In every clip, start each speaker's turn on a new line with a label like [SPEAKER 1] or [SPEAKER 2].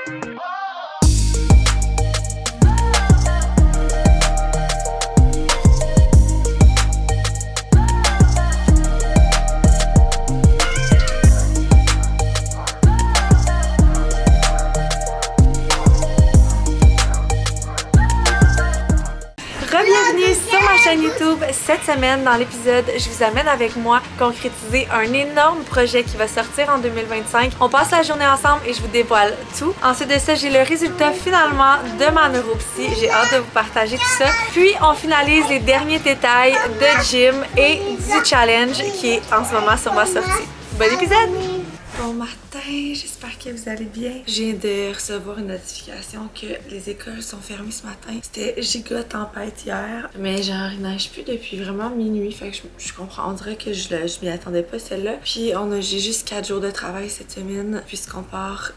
[SPEAKER 1] Bienvenue sur ma chaîne YouTube. Cette semaine, dans l'épisode, je vous amène avec moi concrétiser un énorme projet qui va sortir en 2025. On passe la journée ensemble et je vous dévoile tout. Ensuite de ça, j'ai le résultat finalement de ma neuropsy. J'ai hâte de vous partager tout ça. Puis, on finalise les derniers détails de gym et du challenge qui est en ce moment sur ma sortie. Bon épisode! Bon matin, j'espère que vous allez bien. Je viens de recevoir une notification que les écoles sont fermées ce matin. C'était giga tempête hier, mais genre il neige plus depuis vraiment minuit, fait que je comprends. On dirait que je m'y attendais pas celle-là. Puis j'ai juste 4 jours de travail cette semaine puisqu'on part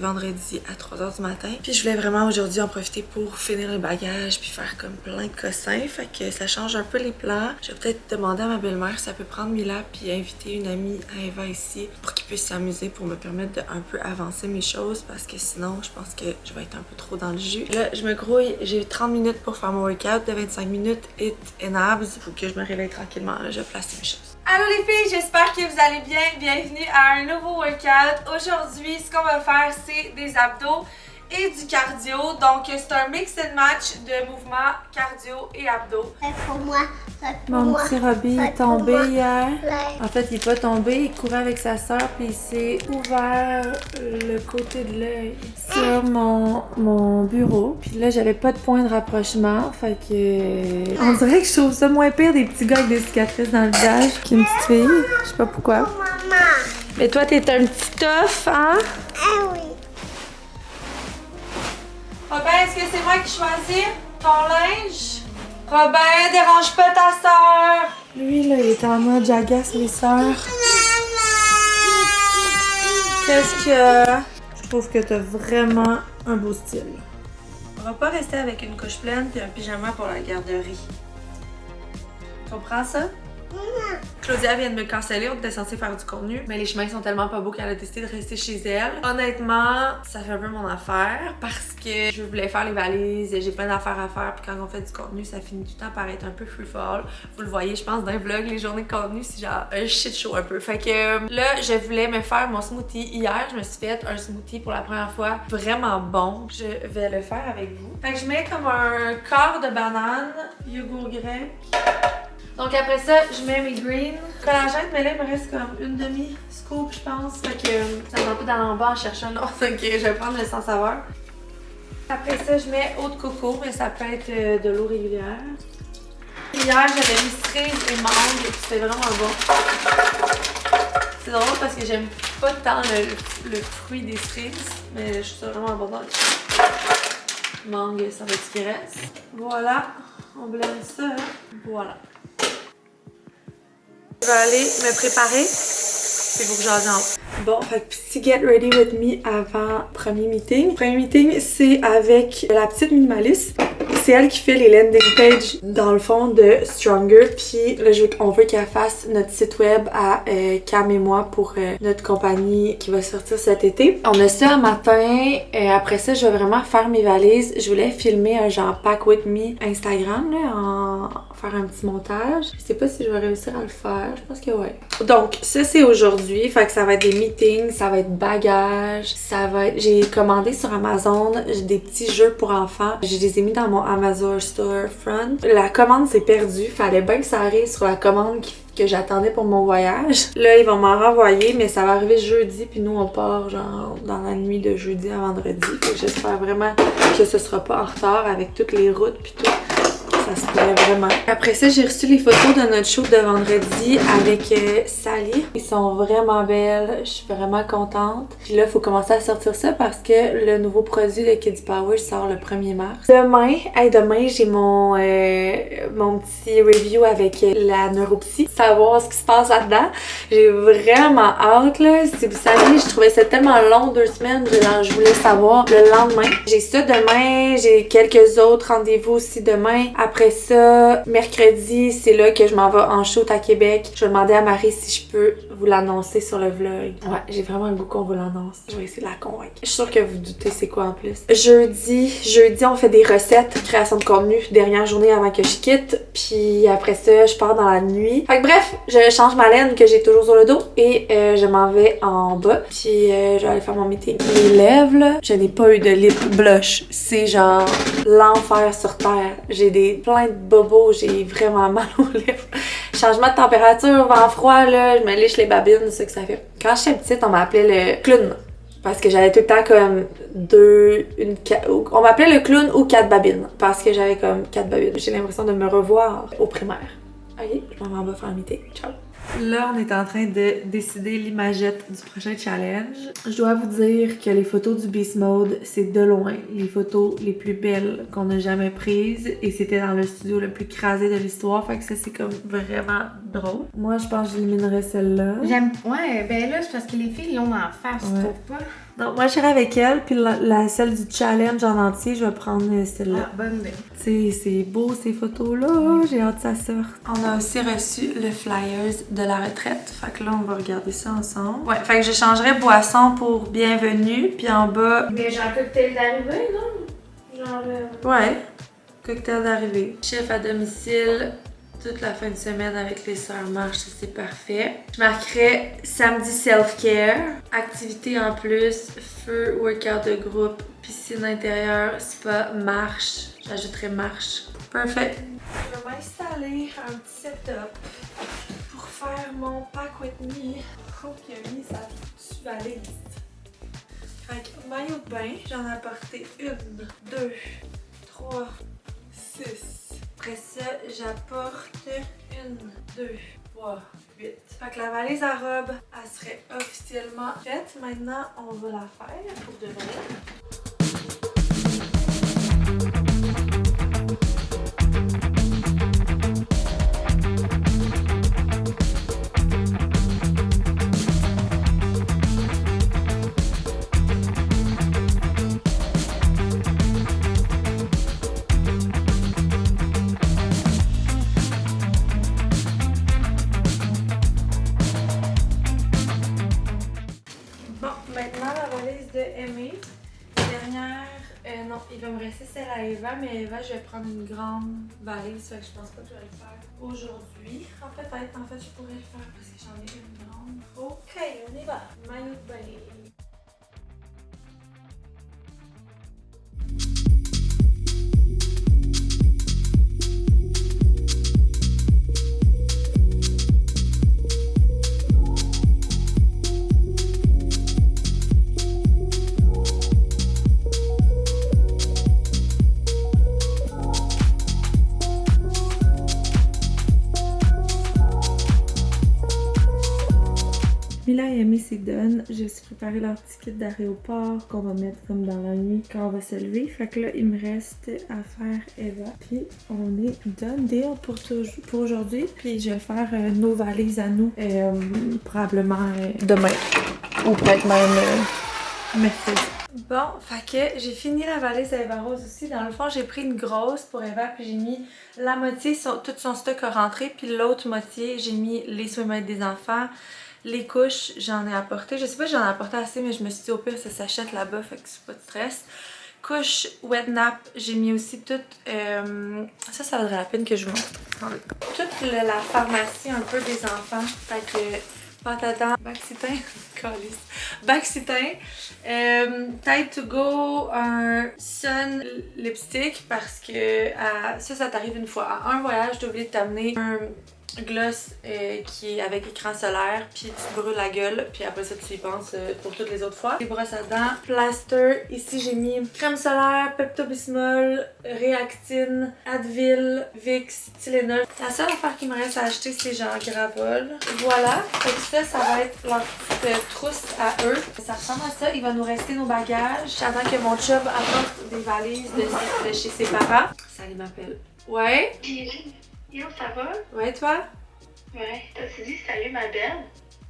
[SPEAKER 1] vendredi à 3h du matin. Puis je voulais vraiment aujourd'hui en profiter pour finir le bagage puis faire comme plein de cossins, fait que ça change un peu les plans. Je vais peut-être demander à ma belle-mère si elle peut prendre Mila puis inviter une amie à Eva ici pour qu'ils puissent s'amuser pour me permettre de un peu avancer mes choses parce que sinon je pense que je vais être un peu trop dans le jus. Là je me grouille, j'ai 30 minutes pour faire mon workout de 25 minutes hit and abs. Faut que je me réveille tranquillement, là je place mes choses. Allô les filles, j'espère que vous allez bien. Bienvenue à un nouveau workout. Aujourd'hui ce qu'on va faire c'est des abdos et du cardio. Donc c'est un mix and match de mouvements cardio et abdos.
[SPEAKER 2] Pour moi.
[SPEAKER 1] Mon petit Robbie est tombé hier. En fait, il est pas tombé, il courait avec sa soeur puis il s'est ouvert le côté de l'œil sur mon bureau. Puis là, j'avais pas de point de rapprochement, fait que on dirait que je trouve ça moins pire des petits gars avec des cicatrices dans le visage qu'une petite fille. Je sais pas pourquoi. Mais toi, t'es un petit tough, hein?
[SPEAKER 2] Ah oui.
[SPEAKER 1] Robin, est-ce que c'est moi qui choisis ton linge? Robin, dérange pas ta sœur! Lui, là, il est en mode j'agace les sœurs. Qu'est-ce que... Je trouve que t'as vraiment un beau style. On va pas rester avec une couche pleine puis un pyjama pour la garderie. Tu comprends ça? Claudia vient de me canceller, on était censé faire du contenu, mais les chemins sont tellement pas beaux qu'elle a décidé de rester chez elle. Honnêtement, ça fait un peu mon affaire parce que je voulais faire les valises, j'ai plein d'affaires à faire, puis quand on fait du contenu, ça finit tout le temps par être un peu free fall. Vous le voyez, je pense, dans les vlogs, les journées de contenu, c'est genre un shit show un peu. Fait que là, je voulais me faire mon smoothie. Hier, je me suis fait un smoothie pour la première fois, vraiment bon. Je vais le faire avec vous. Fait que je mets comme un quart de banane, yogourt grec. Donc après ça, je mets mes greens. Collagène, mais là, il me reste comme une demi-scoop, je pense. Fait que ça me va pas d'aller en bas en cherchant un autre. Ok, je vais prendre le sans saveur. Après ça, je mets eau de coco, mais ça peut être de l'eau régulière. Hier, j'avais mis cerise et mangue, c'était vraiment bon. C'est drôle parce que j'aime pas tant le fruit des cerises, mais je trouve ça vraiment bon dans le mangue, ça va être ce qui reste. Voilà, on blende ça. Voilà. Je vais aller me préparer. C'est pour que j'en entre. Bon, fait que petit get ready with me avant premier meeting. Premier meeting, c'est avec la petite minimaliste. C'est elle qui fait les landing pages dans le fond de Stronger. Puis là, on veut qu'elle fasse notre site web à Cam et moi pour notre compagnie qui va sortir cet été. On a ça un matin. Après ça, je vais vraiment faire mes valises. Je voulais filmer un genre Pack With Me Instagram, là, faire un petit montage. Je sais pas si je vais réussir à le faire. Je pense que ouais. Donc, ça, c'est aujourd'hui. Fait que ça va être des meetings, ça va être bagages, ça va être... J'ai commandé sur Amazon des petits jeux pour enfants. Je les ai mis dans mon Amazon Storefront. La commande s'est perdue. Fallait bien que ça arrive sur la commande que j'attendais pour mon voyage. Là, ils vont m'en renvoyer, mais ça va arriver jeudi, puis nous, on part genre dans la nuit de jeudi à vendredi. Fait que j'espère vraiment que ce sera pas en retard avec toutes les routes puis tout. Ça se pourrait vraiment. Après ça, j'ai reçu les photos de notre shoot de vendredi avec Sally. Ils sont vraiment belles. Je suis vraiment contente. Puis là, il faut commencer à sortir ça parce que le nouveau produit de Kids Power sort le 1er mars. Demain, j'ai mon petit review avec la neuropsy. Savoir ce qui se passe là-dedans. J'ai vraiment hâte, là. Si vous saviez, je trouvais ça tellement long, 2 semaines. Je voulais savoir le lendemain. J'ai ça demain. J'ai quelques autres rendez-vous aussi demain. Après Après ça, mercredi, c'est là que je m'en vais en shoot à Québec. Je vais demander à Marie si je peux vous l'annoncer sur le vlog. Ouais, j'ai vraiment le goût qu'on vous l'annonce. Je vais essayer de la convaincre. Je suis sûre que vous doutez c'est quoi en plus. Jeudi, on fait des recettes, création de contenu, dernière journée avant que je quitte. Puis après ça, je pars dans la nuit. Fait que bref, je change ma laine que j'ai toujours sur le dos et je m'en vais en bas. Puis je vais aller faire mon meeting. Les lèvres, là, je n'ai pas eu de lip blush. C'est genre l'enfer sur terre. J'ai plein de bobos, j'ai vraiment mal aux lèvres. Changement de température, vent froid, là, je me liche les babines, c'est ce que ça fait. Quand j'étais petite, on m'appelait le clown. Parce que j'avais tout le temps comme on m'appelait le clown ou 4 babines. Parce que j'avais comme 4 babines. J'ai l'impression de me revoir au primaire. Ok, je m'en vais faire un meeting. Ciao. Là, on est en train de décider l'imagette du prochain challenge. Je dois vous dire que les photos du Beast Mode, c'est de loin les photos les plus belles qu'on a jamais prises. Et c'était dans le studio le plus crasé de l'histoire. Fait que ça, c'est comme vraiment drôle. Moi, je pense que j'éliminerais celle-là.
[SPEAKER 2] Ouais, ben là, c'est parce que les filles l'ont en face, tu trouves pas?
[SPEAKER 1] Donc, moi, j'irai avec elle, puis celle du challenge en entier, je vais prendre celle-là.
[SPEAKER 2] Ah, bonne idée.
[SPEAKER 1] Tu sais, c'est beau ces photos-là, j'ai hâte que ça sorte. On a aussi reçu le flyers de la retraite, fait que là, on va regarder ça ensemble. Ouais, fait que je changerais boisson pour bienvenue, puis en bas...
[SPEAKER 2] Mais genre cocktail d'arrivée, non? Genre...
[SPEAKER 1] Ouais, cocktail d'arrivée. Chef à domicile... toute la fin de semaine avec les sœurs marche, c'est parfait. Je marquerais samedi self-care, activité en plus, feu, workout de groupe, piscine intérieure, spa, marche. J'ajouterais marche. Parfait. Je vais m'installer un petit setup pour faire mon pack with me. Oh, il a mis sa foutue valise. Fait que maillot de bain, j'en ai apporté 1, 2, 3, 6. Après ça, j'apporte 1, 2, 3, 8. Fait que la valise à robe, elle serait officiellement faite. Maintenant, on va la faire pour de vrai. Non, il va me rester celle à Eva, mais Eva, je vais prendre une grande valise, fait que je pense pas que je vais le faire aujourd'hui. En fait, je pourrais le faire parce que j'en ai une grande. Ok, on y va. Maillot de bain. Mila et Amy c'est done. J'ai aussi préparé leur petit kit d'aéroport qu'on va mettre comme dans la nuit quand on va se lever. Fait que là, il me reste à faire Eva. Puis on est done deal pour aujourd'hui. Puis je vais faire nos valises à nous probablement demain. Ou peut-être même mercredi. Bon, fait que j'ai fini la valise à Eva Rose aussi. Dans le fond, j'ai pris une grosse pour Eva, puis j'ai mis la moitié, tout son stock a rentré, puis l'autre moitié, j'ai mis les swimwears des enfants. Les couches, j'en ai apporté. Je sais pas si j'en ai apporté assez, mais je me suis dit au pire, ça s'achète là-bas, fait que c'est pas de stress. Couche wet nap, j'ai mis aussi toute... ça vaudrait la peine que je vous montre. Toute la pharmacie un peu des enfants. Fait que pâte à dents, Baxitin, Baxitin, Tide to Go, un Sun lipstick parce que ça t'arrive une fois. À un voyage, t'as oublié de t'amener un gloss qui est avec écran solaire, puis tu te brûles la gueule, puis après ça tu y penses pour toutes les autres fois. Les brosses à dents, plaster, ici j'ai mis crème solaire, Pepto-Bismol, Réactine, Advil, Vicks, Tylenol. La seule affaire qui me reste à acheter c'est genre Gravol. Voilà, et ça va être leur petite trousse à eux. Ça ressemble à ça, il va nous rester nos bagages. J'attends que mon chum apporte des valises de chez ses parents. Ça il m'appelle. Ouais?
[SPEAKER 3] Yo, ça va?
[SPEAKER 1] Ouais, toi?
[SPEAKER 3] Ouais. T'as-tu dit salut ma belle?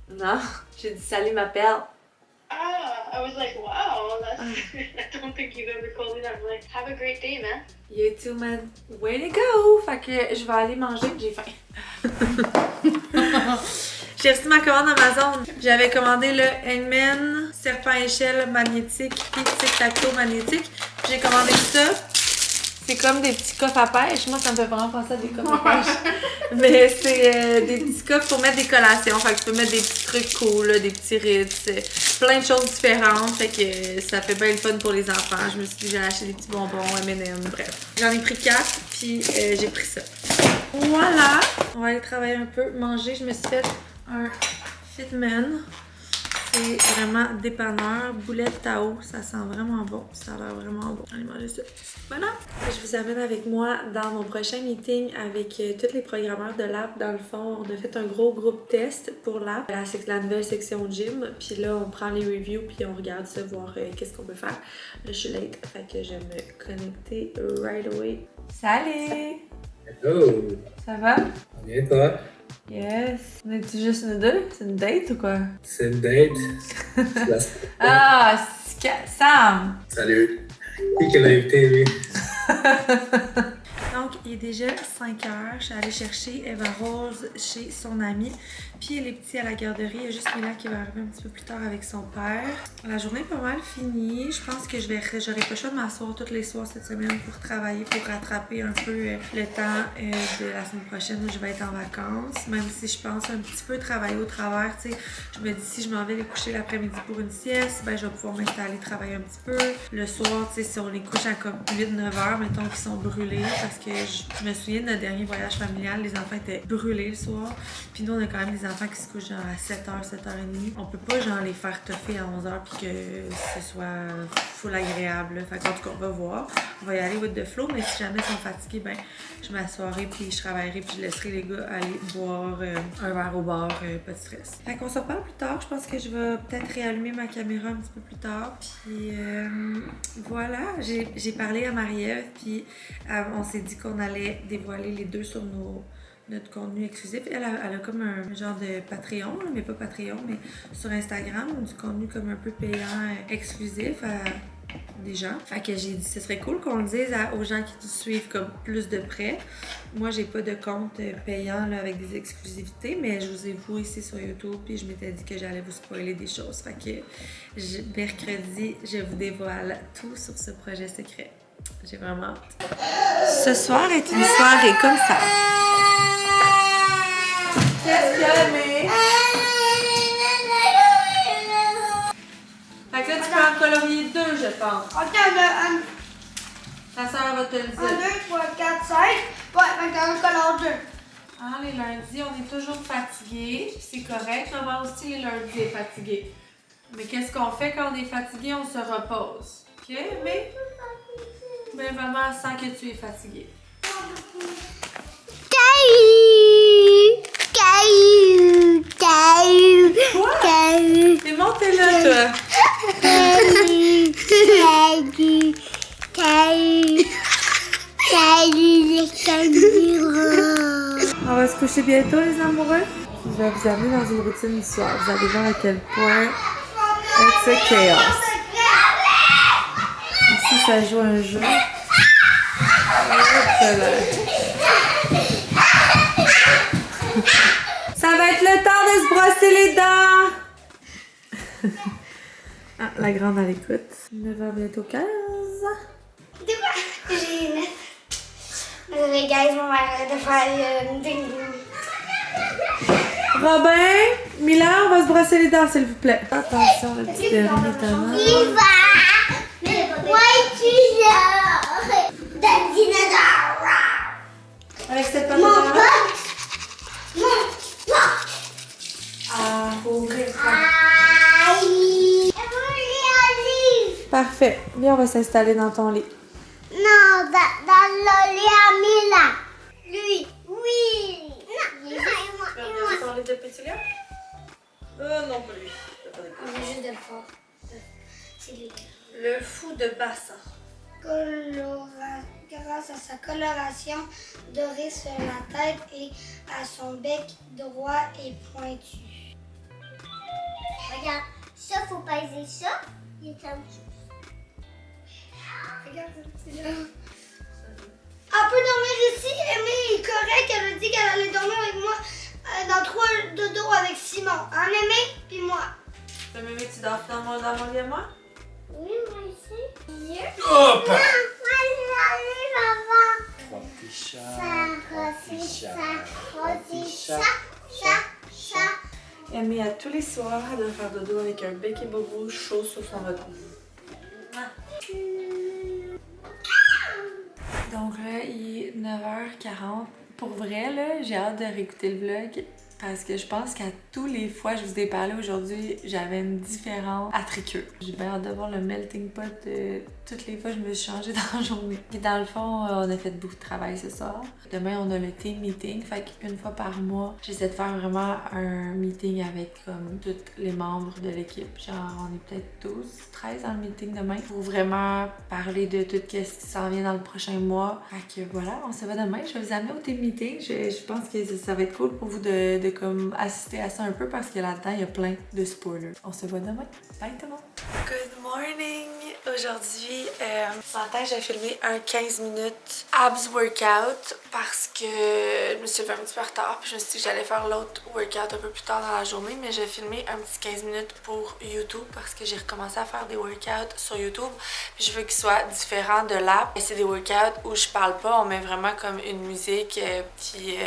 [SPEAKER 1] Non, j'ai dit salut ma belle.
[SPEAKER 3] I was like, wow, that's, I don't think you've ever called me that. I'm like, have a great day, man.
[SPEAKER 1] You too, man. Way to go! Fait que je vais aller manger, j'ai faim. J'ai reçu ma commande Amazon. J'avais commandé le Hangman serpent à échelle magnétique et tic-tac-toe magnétique. J'ai commandé ça. C'est comme des petits coffres à pêche. Moi, ça me fait vraiment penser à des coffres à pêche. Mais c'est des petits coffres pour mettre des collations. Fait que tu peux mettre des petits trucs cool, là, des petits Ritz, plein de choses différentes. Fait que ça fait bien le fun pour les enfants. Je me suis dit que j'allais acheter des petits bonbons, M&M, bref. J'en ai pris 4, puis j'ai pris ça. Voilà! On va aller travailler un peu, manger. Je me suis fait un Fitman. C'est vraiment dépanneur, boulette Tao, ça sent vraiment bon, ça a l'air vraiment bon. Allez manger ça. Voilà! Je vous amène avec moi dans mon prochain meeting avec tous les programmeurs de l'app. Dans le fond, on a fait un gros groupe test pour l'app, la nouvelle section gym. Puis là, on prend les reviews puis on regarde ça, voir qu'est-ce qu'on peut faire. Là, je suis late, fait que je vais me connecter right away. Salut!
[SPEAKER 4] Hello!
[SPEAKER 1] Ça va?
[SPEAKER 4] Bien, toi?
[SPEAKER 1] Yes! On est-tu juste nous deux? C'est une date ou quoi?
[SPEAKER 4] C'est une date.
[SPEAKER 1] Ah, Sam!
[SPEAKER 4] Salut! Qui l'a invité, lui?
[SPEAKER 1] Donc, il est déjà 5 heures. Je suis allée chercher Eva Rose chez son amie. Puis les petits à la garderie. Il y a juste Mila qui va arriver un petit peu plus tard avec son père. La journée est pas mal finie. Je pense que j'aurai pas le choix de m'asseoir tous les soirs cette semaine pour travailler, pour rattraper un peu le temps de la semaine prochaine où je vais être en vacances. Même si je pense un petit peu travailler au travers, tu sais. Je me dis si je m'en vais les coucher l'après-midi pour une sieste, ben je vais pouvoir m'installer, travailler un petit peu. Le soir, tu sais, si on les couche à comme 8-9 heures, mettons qu'ils sont brûlés, parce que je me souviens de notre dernier voyage familial, les enfants étaient brûlés le soir. Puis nous, on a quand même des enfants qui se couchent genre à 7h, 7h30. On peut pas genre les faire toffer à 11h puis que ce soit full agréable. Fait qu'en tout cas, on va voir. On va y aller with the flow, mais si jamais ils sont fatigués, ben je m'assoirai puis je travaillerai puis je laisserai les gars aller boire un verre au bar, pas de stress. Fait qu'on se reparle plus tard. Je pense que je vais peut-être réallumer ma caméra un petit peu plus tard. Puis voilà, j'ai parlé à Marie-Ève puis on s'est dit qu'on allait dévoiler les deux sur notre contenu exclusif. Elle a comme un genre de Patreon, mais pas Patreon, mais sur Instagram, du contenu comme un peu payant exclusif à des gens. Fait que j'ai dit ce serait cool qu'on le dise aux gens qui nous suivent comme plus de près. Moi, j'ai pas de compte payant là, avec des exclusivités, mais je vous ai vu ici sur YouTube puis je m'étais dit que j'allais vous spoiler des choses. Fait que mercredi, je vous dévoile tout sur ce projet secret. J'ai vraiment hâte. Ce soir est une soirée comme ça. Qu'est-ce qu'il y a, mais... Fait que là, tu peux en colorier 2, je pense.
[SPEAKER 5] Ok,
[SPEAKER 1] Ta soeur va te le
[SPEAKER 5] 1, 2,
[SPEAKER 1] dire.
[SPEAKER 5] 3, 4, 5. Ouais, maintenant, colore 2.
[SPEAKER 1] Ah, les lundis, on est toujours fatigués. C'est correct. Maman aussi, les lundis, est fatiguée. Mais qu'est-ce qu'on fait quand on est fatigué? On se repose. OK? Mais maman sent que tu es fatiguée. Quoi? T'es montée là, toi. On va se coucher bientôt, les amoureux. Je vais vous amener dans une routine du soir. Vous allez voir à quel point c'est chaos. Ici, ça joue un jeu. Ça va être le temps de se brosser les dents! Ah, la grande à l'écoute. 9h bientôt 15.
[SPEAKER 5] De quoi? J'ai 9. Désolé, guys, on va arrêter de faire une ding.
[SPEAKER 1] Robin, Mila, on va se brosser les dents, s'il vous plaît. Attention, le petit Perry notamment.
[SPEAKER 5] Il va! Ouais, tu l'as! D'un dinosaure!
[SPEAKER 1] Avec cette
[SPEAKER 5] Mon
[SPEAKER 1] pâte
[SPEAKER 5] pote! Mon pote!
[SPEAKER 1] Ah, faut ouvrir.
[SPEAKER 5] Aïe!
[SPEAKER 1] Parfait. Viens, on va s'installer dans ton lit.
[SPEAKER 5] Non, dans le lit à Mila. Lui, oui. Non,
[SPEAKER 1] Tu veux regarder ton lit de petit lion? Non plus.
[SPEAKER 5] on est juste de le faire. C'est lui.
[SPEAKER 1] Le fou de bassin.
[SPEAKER 5] Grâce à sa coloration dorée sur la tête et à son bec droit et pointu. Regarde, ça, faut peser ça. Il est comme ça. Regarde, c'est là. Elle peut dormir ici. Aimée est correcte. Elle a dit qu'elle allait dormir avec moi dans 3 dodos avec Simon. En Aimée, puis moi.
[SPEAKER 1] Mémé, tu dors dans mon lit à moi?
[SPEAKER 5] Oui, moi aussi. Mieux.
[SPEAKER 4] Hop!
[SPEAKER 5] Moi, je maman.
[SPEAKER 6] Trois petits chats,
[SPEAKER 5] Chat.
[SPEAKER 1] Aimée, à tous les soirs, elle doit faire dodo avec un bec et bobo chaud sur son ventre. Donc là, il est 9h40. Pour vrai, là, j'ai hâte de réécouter le vlog parce que je pense qu'à tous les fois je vous ai parlé aujourd'hui, j'avais une différente attricure. J'ai bien hâte de voir le melting pot toutes les fois que je me suis changée dans la journée. Et dans le fond, on a fait beaucoup de travail ce soir. Demain, on a le team meeting. Fait qu'une fois par mois, j'essaie de faire vraiment un meeting avec comme tous les membres de l'équipe. Genre, on est peut-être 12, 13 dans le meeting demain pour vraiment parler de tout ce qui s'en vient dans le prochain mois. Fait que voilà, on se voit demain. Je vais vous amener au team meeting. Je pense que ça va être cool pour vous de comme assister à ça un peu parce que là-dedans, il y a plein de spoilers. On se voit demain. Bye tout le monde! Good morning! Aujourd'hui, ce matin, j'ai filmé un 15 minutes abs workout parce que je me suis levée un petit peu en retard puis je me suis dit que j'allais faire l'autre workout un peu plus tard dans la journée, mais j'ai filmé un petit 15 minutes pour YouTube parce que j'ai recommencé à faire des workouts sur YouTube puis je veux qu'ils soient différents de l'app. Et c'est des workouts où je parle pas, on met vraiment comme une musique puis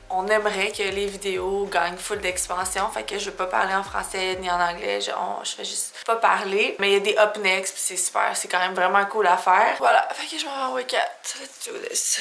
[SPEAKER 1] on aimerait que les vidéos gagnent full d'expansion, fait que je veux pas parler en français ni en anglais, je fais juste pas parler. Mais il y a des up next puis c'est super, c'est quand même vraiment cool à faire. Voilà, fait que je m'en vais en workout. Let's do this.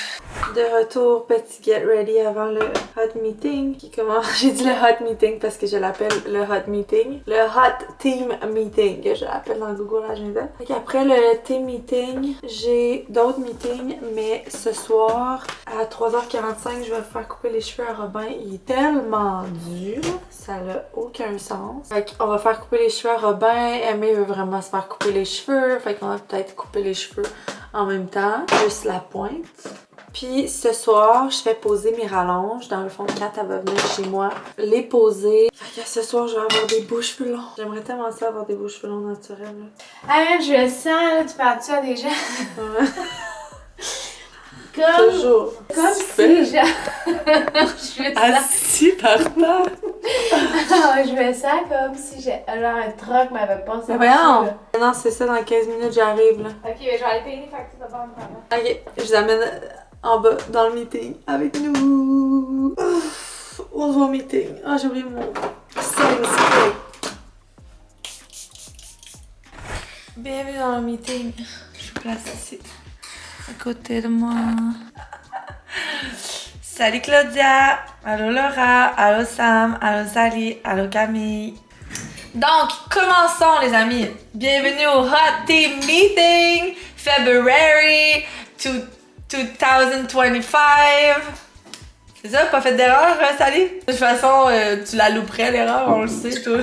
[SPEAKER 1] De retour, petit get ready avant le hot meeting qui commence. J'ai dit le hot meeting parce que je l'appelle le hot meeting. Le hot team meeting, que je l'appelle dans Google Agenda. Fait qu'après le team meeting, j'ai d'autres meetings, mais ce soir à 3h45, je vais faire couper les cheveux à Robin. Il est tellement dur, ça n'a aucun sens. Fait qu'on va faire couper les cheveux à Robin. Aimée veut vraiment se faire couper les cheveux, fait qu'on va peut-être couper les cheveux en même temps, juste la pointe. Puis ce soir, je fais poser mes rallonges. Dans le fond, Kat, elle va venir chez moi les poser. Fait que ce soir, je vais avoir des beaux cheveux longs. J'aimerais tellement ça avoir des beaux cheveux longs naturels.
[SPEAKER 2] Ah, je le sens, là, tu parles-tu à des gens?
[SPEAKER 1] Ouais.
[SPEAKER 2] Toujours. Comme si, genre... je fais ça.
[SPEAKER 1] Assis par terre.
[SPEAKER 2] Je fais ça comme si genre un truck m'avait passé.
[SPEAKER 1] Mais voyons! Non, c'est ça, dans 15 minutes, j'arrive là.
[SPEAKER 2] Ok, mais je vais aller payer les factures de banque avant.
[SPEAKER 1] Ok, je vous amène en bas dans le meeting avec nous. Ouf, on se voit au meeting. Ah, j'ai oublié mon setting spray. Bienvenue dans le meeting. Je vous place ici, à côté de moi. Salut Claudia! Allô Laura! Allô Sam! Allô Sally! Allô Camille! Donc, commençons les amis! Bienvenue au Hot Team Meeting February 2025! C'est ça? Pas fait d'erreur, Sally? De toute façon, tu la louperais l'erreur, on le sait, toi.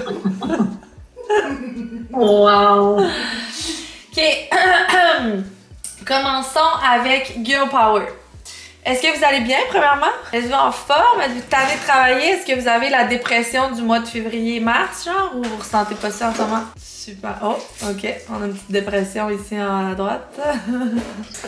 [SPEAKER 7] Wow!
[SPEAKER 1] Ok, commençons avec Girl Power. Est-ce que vous allez bien, premièrement? Êtes-vous en forme? Êtes-vous tanné de travailler? Est-ce que vous avez la dépression du mois de février-mars, genre? Ou vous ressentez pas ça en ce moment? Super. Oh, ok. On a une petite dépression ici à droite.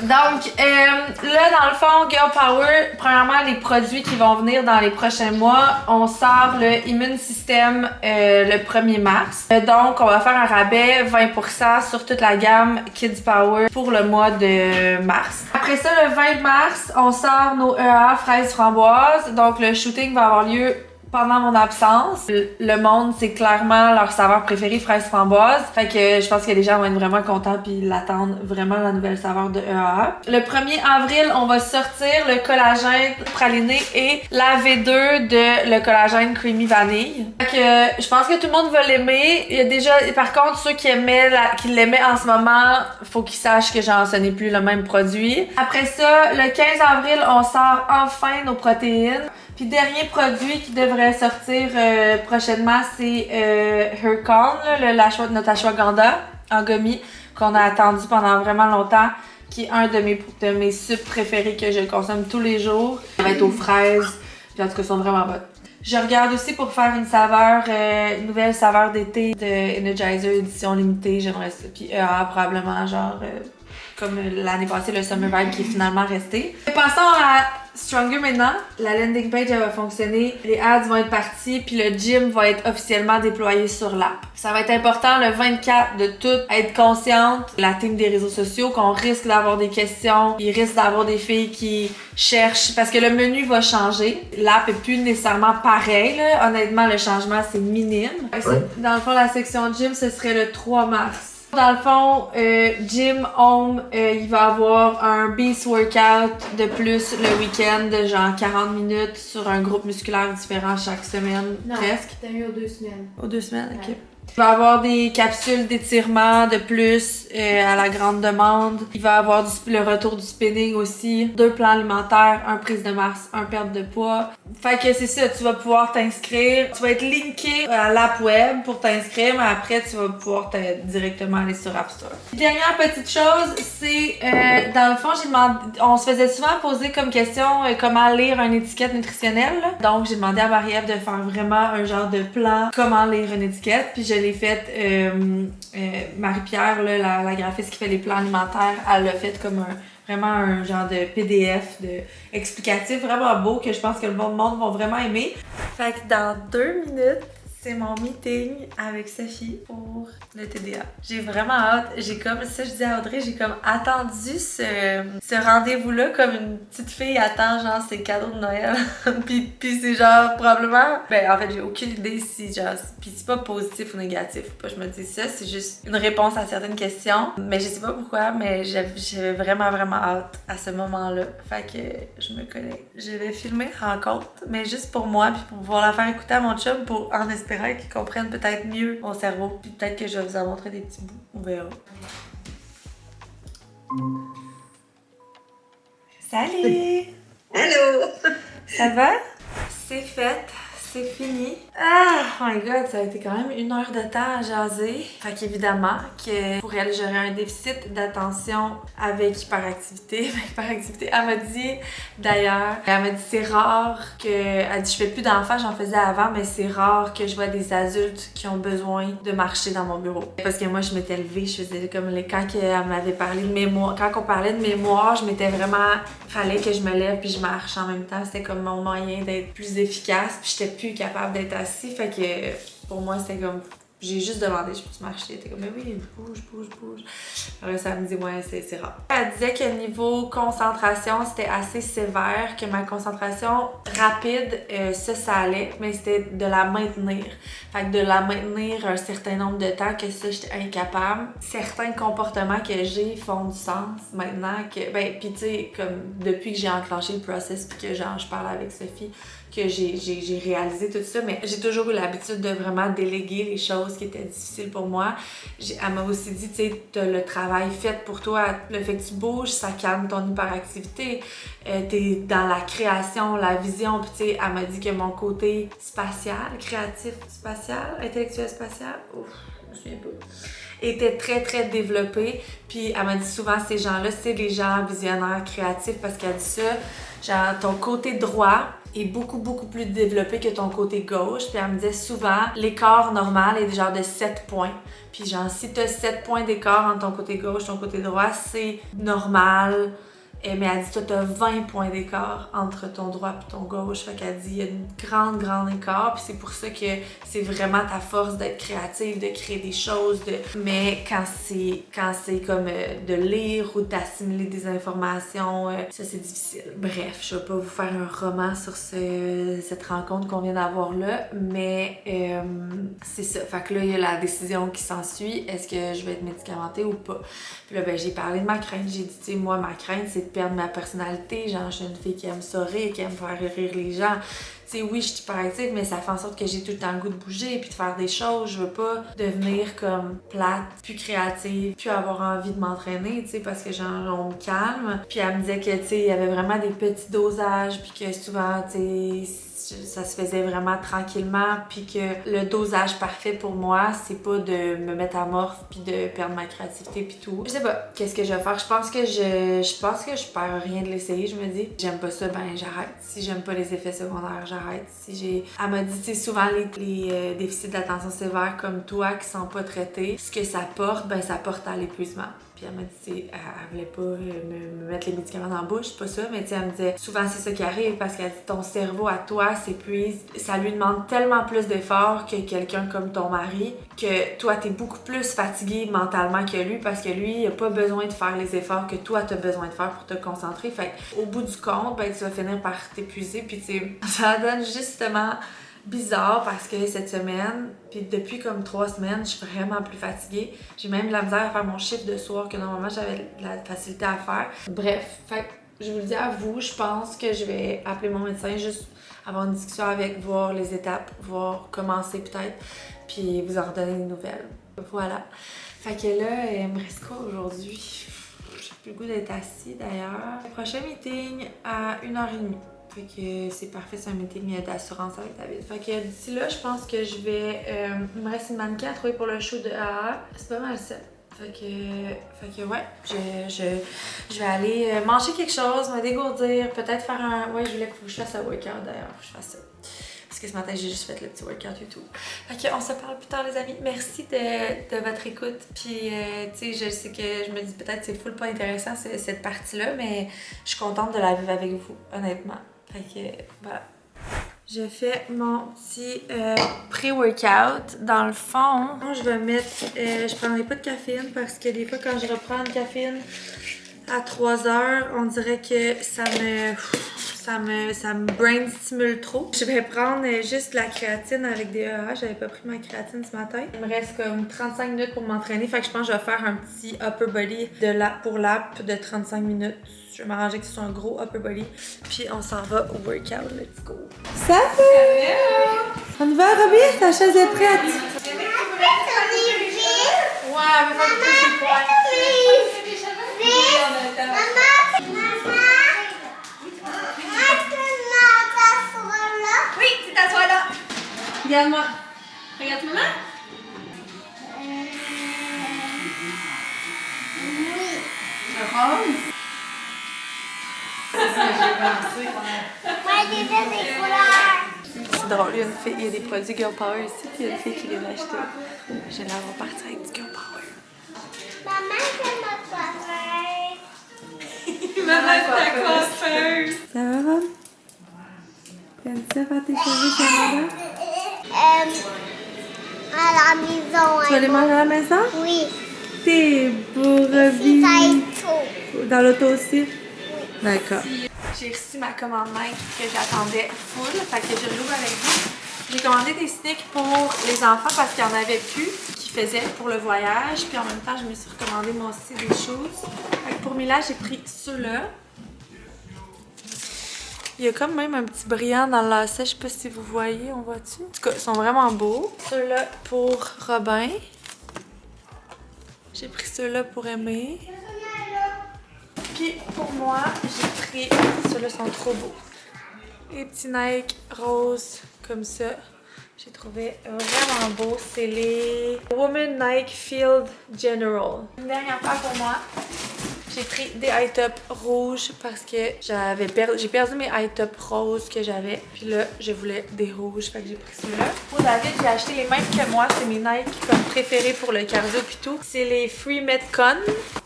[SPEAKER 1] Donc, là, dans le fond, Girl Power, premièrement, les produits qui vont venir dans les prochains mois, on sort le Immune System le 1er mars. Donc, on va faire un rabais 20% sur toute la gamme Kids Power pour le mois de mars. Après ça, le 20 mars, on sort nos EA fraises framboises. Donc, le shooting va avoir lieu pendant mon absence. Le monde, c'est clairement leur saveur préférée, fraise framboise. Fait que je pense que les gens vont être vraiment contents puis ils l'attendent vraiment, la nouvelle saveur de EAA. Le 1er avril, on va sortir le collagène praliné et la V2 de le collagène creamy vanille. Fait que je pense que tout le monde va l'aimer. Il y a déjà, par contre, ceux qui l'aimaient en ce moment, faut qu'ils sachent que genre, ce n'est plus le même produit. Après ça, le 15 avril, on sort enfin nos protéines. Puis dernier produit qui devrait sortir prochainement, c'est Her Calm, notre ashwagandha en gummy qu'on a attendu pendant vraiment longtemps, qui est un de mes sups préférés que je consomme tous les jours. Ça va être aux fraises, puis en tout cas, ils sont vraiment bonnes. Je regarde aussi pour faire une saveur, une nouvelle saveur d'été de Energizer édition limitée. J'aimerais ça. Puis probablement genre comme l'année passée, le Summer Vibe qui est finalement resté. Passons à Stronger maintenant. La landing page elle va fonctionner, les ads vont être partis, puis le gym va être officiellement déployé sur l'app. Ça va être important le 24 de tout être consciente, la team des réseaux sociaux, qu'on risque d'avoir des questions, il risque d'avoir des filles qui cherchent, parce que le menu va changer. L'app est plus nécessairement pareil, là. Honnêtement, le changement c'est minime. Ouais. Dans le fond, la section gym, ce serait le 3 mars. Dans le fond, Gym Home, il va avoir un Beast Workout de plus le week-end de genre 40 minutes sur un groupe musculaire différent chaque semaine,
[SPEAKER 2] non,
[SPEAKER 1] presque.
[SPEAKER 2] T'as eu aux 2 semaines.
[SPEAKER 1] Aux 2 semaines, ok.
[SPEAKER 2] Ouais.
[SPEAKER 1] Il va y avoir des capsules d'étirement de plus à la grande demande. Il va y avoir le retour du spinning aussi. 2 plans alimentaires, un prise de masse, un perte de poids. Fait que c'est ça, tu vas pouvoir t'inscrire. Tu vas être linké à l'app web pour t'inscrire, mais après tu vas pouvoir directement aller sur App Store. Dernière petite chose, c'est dans le fond, j'ai demandé, on se faisait souvent poser comme question comment lire une étiquette nutritionnelle. Donc j'ai demandé à Marie-Ève de faire vraiment un genre de plan comment lire une étiquette. Puis je l'ai faite, Marie-Pierre, là, la graphiste qui fait les plans alimentaires, elle l'a fait comme vraiment un genre de PDF explicatif vraiment beau que je pense que le monde va vraiment aimer. Fait que dans 2 minutes, c'est mon meeting avec Sophie pour le TDA. J'ai vraiment hâte. J'ai comme ça, je dis à Audrey, j'ai comme attendu ce rendez-vous-là comme une petite fille attend genre ses cadeaux de Noël. puis c'est genre probablement, ben en fait j'ai aucune idée si genre, puis c'est pas positif ou négatif. Pas je me dis ça, c'est juste une réponse à certaines questions. Mais je sais pas pourquoi, mais j'avais vraiment hâte à ce moment-là. Fait que je me connais. Je vais filmer rencontre, mais juste pour moi puis pour pouvoir la faire écouter à mon chum pour en espérer qu'ils comprennent peut-être mieux mon cerveau. Puis peut-être que je vais vous en montrer des petits bouts. On verra. Salut!
[SPEAKER 6] Allô!
[SPEAKER 1] Ça va? C'est fait. C'est fini. Ah, oh my god, ça a été quand même 1 heure de temps à jaser. Fait qu'évidemment, que pour elle, j'aurais un déficit d'attention avec hyperactivité. Hyperactivité, elle m'a dit, d'ailleurs, elle m'a dit c'est rare que... Elle dit, je fais plus d'enfants, j'en faisais avant, mais c'est rare que je vois des adultes qui ont besoin de marcher dans mon bureau. Parce que moi, je m'étais levée, je faisais comme quand elle m'avait parlé de mémoire, quand on parlait de mémoire, je m'étais vraiment... Fallait que je me lève puis je marche en même temps. C'était comme mon moyen d'être plus efficace. Puis j'étais plus capable d'être assis. Fait que pour moi, c'était comme... J'ai juste demandé, je peux-tu marcher? Elle était comme, mais oui, bouge. Alors ça me dit, ouais, c'est rare. Elle disait que niveau concentration, c'était assez sévère, que ma concentration rapide, ça allait, mais c'était de la maintenir. Fait que de la maintenir un certain nombre de temps, que ça, j'étais incapable. Certains comportements que j'ai font du sens maintenant, que, ben, pis tu sais, comme depuis que j'ai enclenché le process, puis que genre, je parle avec Sophie, que j'ai réalisé tout ça, mais j'ai toujours eu l'habitude de vraiment déléguer les choses qui étaient difficiles pour moi. Elle m'a aussi dit, tu sais, t'as le travail fait pour toi, le fait que tu bouges, ça calme ton hyperactivité, t'es dans la création, la vision, puis tu sais, elle m'a dit que mon côté spatial, créatif spatial, intellectuel spatial, ouf, je me souviens pas, était très développé, puis elle m'a dit souvent ces gens-là, c'est des gens visionnaires, créatifs, parce qu'elle dit ça, genre ton côté droit est beaucoup plus développé que ton côté gauche. Puis elle me disait souvent, l'écart normal est genre de 7 points. Puis genre, si t'as 7 points d'écart entre ton côté gauche et ton côté droit, c'est normal. Mais elle dit, toi, t'as 20 points d'écart entre ton droit et ton gauche. Fait qu'elle dit, il y a une grande écart. Puis c'est pour ça que c'est vraiment ta force d'être créative, de créer des choses. Mais quand c'est comme de lire ou d'assimiler des informations, ça c'est difficile. Bref, je vais pas vous faire un roman sur cette rencontre qu'on vient d'avoir là. Mais c'est ça. Fait que là, il y a la décision qui s'ensuit. Est-ce que je vais être médicamentée ou pas? Puis là, ben, j'ai parlé de ma crainte. J'ai dit, tu sais, moi, ma crainte, c'est de perdre ma personnalité. Genre, je suis une fille qui aime ça rire, qui aime faire rire les gens. Tu sais, oui, je suis hyperactive, mais ça fait en sorte que j'ai tout le temps le goût de bouger puis de faire des choses. Je veux pas devenir comme plate, plus créative, plus avoir envie de m'entraîner, tu sais, parce que genre, on me calme. Puis elle me disait que, tu sais, il y avait vraiment des petits dosages puis que souvent, tu sais, ça se faisait vraiment tranquillement, puis que le dosage parfait pour moi, c'est pas de me mettre amorphe puis de perdre ma créativité puis tout. Je sais pas, qu'est-ce que je vais faire? Je pense que je perds rien de l'essayer, je me dis. J'aime pas ça, ben j'arrête. Si j'aime pas les effets secondaires, j'arrête. j'arrête. Elle m'a dit, tu sais, souvent les déficits d'attention sévère comme toi qui sont pas traités, ce que ça porte, ben ça porte à l'épuisement. Puis elle m'a dit, elle voulait pas me mettre les médicaments dans la bouche, c'est pas ça, mais elle me disait, souvent c'est ça qui arrive parce qu'elle dit, ton cerveau à toi s'épuise, ça lui demande tellement plus d'efforts que quelqu'un comme ton mari, que toi t'es beaucoup plus fatigué mentalement que lui parce que lui, il a pas besoin de faire les efforts que toi t'as besoin de faire pour te concentrer. Fait au bout du compte, ben tu vas finir par t'épuiser, puis tu sais, ça donne justement bizarre parce que cette semaine, puis depuis comme 3 semaines, je suis vraiment plus fatiguée. J'ai même de la misère à faire mon chiffre de soir que normalement j'avais de la facilité à faire. Bref, fait je vous le dis à vous, je pense que je vais appeler mon médecin, juste avoir une discussion avec, voir les étapes, voir commencer peut-être, puis vous en redonner des nouvelles. Voilà. Fait que là, il me reste quoi aujourd'hui? J'ai plus le goût d'être assis d'ailleurs. Prochain meeting à 1h30. Fait que c'est parfait, c'est un meeting d'assurance avec David. Fait que d'ici là, je pense que je vais... il me reste une mannequin à trouver pour le show de AA. C'est pas mal ça. Fait que ouais, je vais aller manger quelque chose, me dégourdir, peut-être faire un... Ouais, je voulais que je fasse un workout d'ailleurs, faut que je fasse ça. Parce que ce matin, j'ai juste fait le petit workout et tout. Fait qu'on se parle plus tard, les amis. Merci de votre écoute. Puis, tu sais, je sais que je me dis peut-être c'est full pas intéressant cette partie-là, mais je suis contente de la vivre avec vous, honnêtement. Fait que, voilà. Je fais mon petit pré-workout. Dans le fond, je vais mettre... je prendrai pas de caféine parce que des fois, quand je reprends une caféine à 3 heures, on dirait que ça me brain stimule trop. Je vais prendre juste la créatine avec des EA. J'avais pas pris ma créatine ce matin. Il me reste comme 35 minutes pour m'entraîner. Fait que je pense que je vais faire un petit upper body pour l'app de 35 minutes. Je vais m'arranger que ce soit un gros upper body. Puis on s'en va au workout. Let's go! Salut! On y va, Robbie? Ta chaise est prête? Ouais, mais pas plus c'est quoi? Oui, tu t'assois là. Regarde-moi. Regarde maman. Rose. C'est drôle, il y a des produits Girl Power ici, puis il y a une fille qui les a achetés. Je vais la repartir avec du Girl Power.
[SPEAKER 5] Maman, c'est ma coiffeuse.
[SPEAKER 1] Maman, c'est ta coiffeuse. Ça va, Ron? T'aimes ça faire tes cheveux chez Amanda?
[SPEAKER 5] À la maison.
[SPEAKER 1] Tu vas les manger à la maison?
[SPEAKER 5] Oui.
[SPEAKER 1] T'es beau, Robbie. Dans l'auto aussi?
[SPEAKER 5] Oui.
[SPEAKER 1] D'accord. J'ai reçu ma commande Nike que j'attendais full, fait que je l'ouvre avec vous. J'ai commandé des sneakers pour les enfants parce qu'il n'y en avait plus qui faisaient pour le voyage. Puis en même temps, je me suis recommandé moi aussi des choses. Fait que pour Mila, j'ai pris ceux-là. Il y a comme même un petit brillant dans le lacet, je sais pas si vous voyez, on voit-tu? En tout cas, ils sont vraiment beaux. Ceux-là pour Robin. J'ai pris ceux-là pour Aimé. Puis pour moi, j'ai pris... Ceux-là sont trop beaux. Les petits Nike roses comme ça. J'ai trouvé vraiment beau. C'est les Woman Nike Field General. Une dernière paire pour moi. J'ai pris des high top rouges parce que j'ai perdu mes high top roses que j'avais. Puis là, je voulais des rouges, fait que j'ai pris ceux-là. Pour David, j'ai acheté les mêmes que moi. C'est mes Nike comme préférés pour le cardio puis tout. C'est les Free Metcon.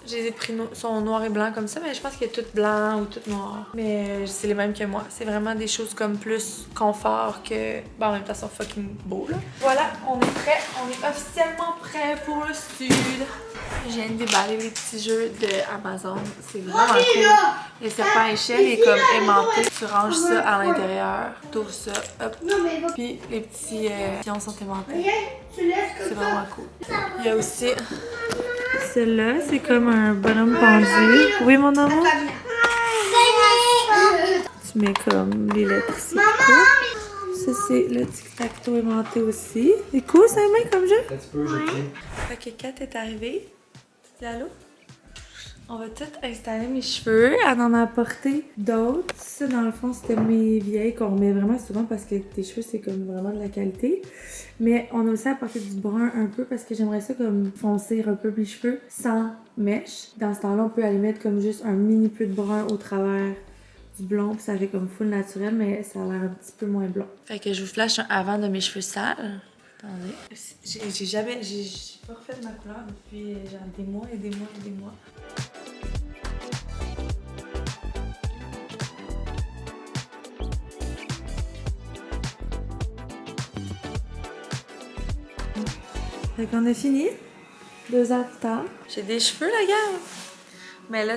[SPEAKER 1] Je les ai pris, sont noirs et blancs comme ça, mais je pense qu'il y a tout blanc ou tout noir. Mais c'est les mêmes que moi. C'est vraiment des choses comme plus confort que... Bon, en même temps, ils sont fucking beaux, là. Voilà, on est prêt. On est officiellement prêt pour le sud. Je viens de déballer les petits jeux de Amazon. C'est vraiment cool. Le serpent à échelle est comme aimanté. Tu ranges ça à l'intérieur. Tu ouvres ça, hop. Puis les petits pions sont aimantés. C'est vraiment cool. Il y a aussi celle-là, c'est comme un bonhomme pendu. Oui, mon amour? Tu mets comme les lettres ici. Ça, c'est le tic-tac-toe aimanté aussi. C'est cool, ça, main comme jeu? Fait que Kat est arrivée. Tu dis allô? On va tout installer mes cheveux. Elle en a apporté d'autres. Ça, dans le fond, c'était mes vieilles qu'on remet vraiment souvent parce que tes cheveux, c'est comme vraiment de la qualité. Mais on a aussi apporté du brun un peu parce que j'aimerais ça comme foncer un peu mes cheveux sans mèche. Dans ce temps-là, on peut aller mettre comme juste un mini peu de brun au travers du blond, puis ça fait comme full naturel, mais ça a l'air un petit peu moins blond. Fait que je vous flash un avant de mes cheveux sales. Attendez. J'ai pas refait ma couleur depuis genre des mois et des mois et des mois. Fait qu'on a fini. 2 heures plus tard. J'ai des cheveux, la gars! Mais là,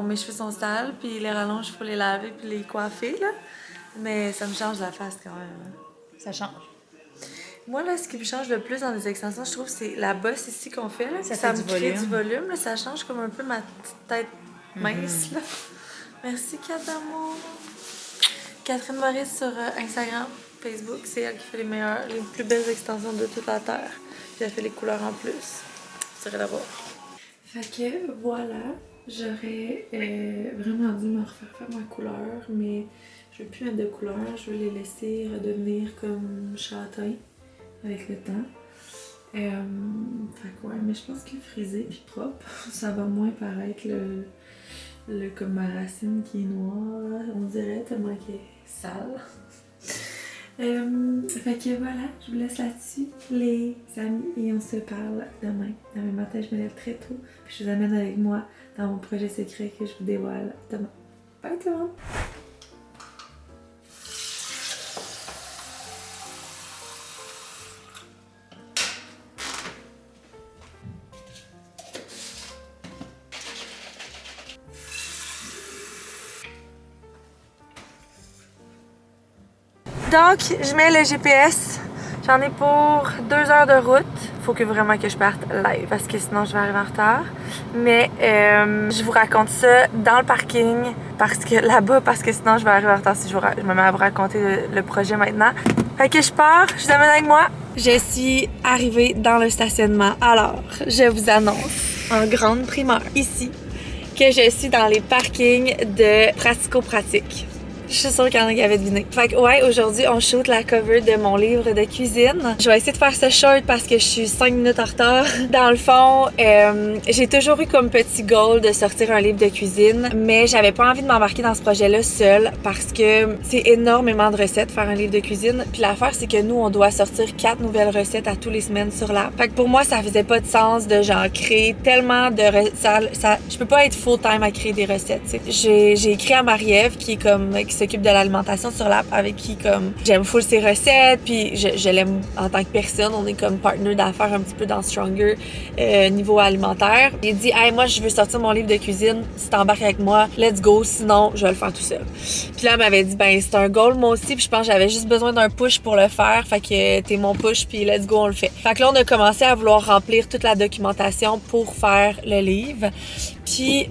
[SPEAKER 1] mes cheveux sont sales, puis les rallonges, il faut les laver puis les coiffer, là. Mais ça me change la face quand même. Hein. Ça change. Moi, là, ce qui me change le plus dans les extensions, je trouve, c'est la bosse ici qu'on fait, là. Ça me crée du volume, là. Ça change comme un peu ma petite tête mince, là. Merci, Kat d'amour. Catherine Maurice sur Instagram, Facebook, c'est elle qui fait les plus belles extensions de toute la Terre. Puis elle fait les couleurs en plus. C'est vrai d'avoir. Fait que voilà, j'aurais vraiment dû me refaire faire ma couleur, mais je veux plus mettre de couleur, je veux les laisser redevenir comme châtain avec le temps. Fait que ouais, mais je pense que frisé puis propre, ça va moins paraître le comme ma racine qui est noire, on dirait, tellement qu'elle est sale. Fait que voilà, je vous laisse là-dessus, les amis, et on se parle demain. Demain matin, je me lève très tôt, puis je vous amène avec moi dans mon projet secret que je vous dévoile demain. Bye tout le monde! Donc, je mets le GPS. J'en ai pour 2 heures de route. Faut que vraiment que je parte live parce que sinon je vais arriver en retard. Mais je vous raconte ça dans le parking parce que sinon je vais arriver en retard si je me mets à vous raconter le projet maintenant. Fait que je pars, je vous amène avec moi. Je suis arrivée dans le stationnement. Alors, je vous annonce en grande primeur ici que je suis dans les parkings de Pratico-Pratique. Je suis sûre qu'il y en a qui avaient deviné. Fait que ouais, aujourd'hui, on shoot la cover de mon livre de cuisine. Je vais essayer de faire ce short parce que je suis 5 minutes en retard. Dans le fond, j'ai toujours eu comme petit goal de sortir un livre de cuisine, mais j'avais pas envie de m'embarquer dans ce projet-là seule parce que c'est énormément de recettes faire un livre de cuisine. Puis l'affaire, c'est que nous, on doit sortir 4 nouvelles recettes à tous les semaines sur l'app. Fait que pour moi, ça faisait pas de sens de genre créer tellement de recettes. Je peux pas être full-time à créer des recettes, tu sais. J'ai écrit à Marie-Ève qui s'occupe de l'alimentation sur l'app, avec qui comme j'aime full ses recettes, puis je l'aime en tant que personne. On est comme partner d'affaires un petit peu dans Stronger niveau alimentaire. Il dit hey, moi je veux sortir mon livre de cuisine, si t'embarques avec moi, let's go, sinon je vais le faire tout seul. Puis là elle m'avait dit ben c'est un goal moi aussi, puis je pense que j'avais juste besoin d'un push pour le faire, fait que t'es mon push puis let's go, on le fait. Fait que là on a commencé à vouloir remplir toute la documentation pour faire le livre. Puis,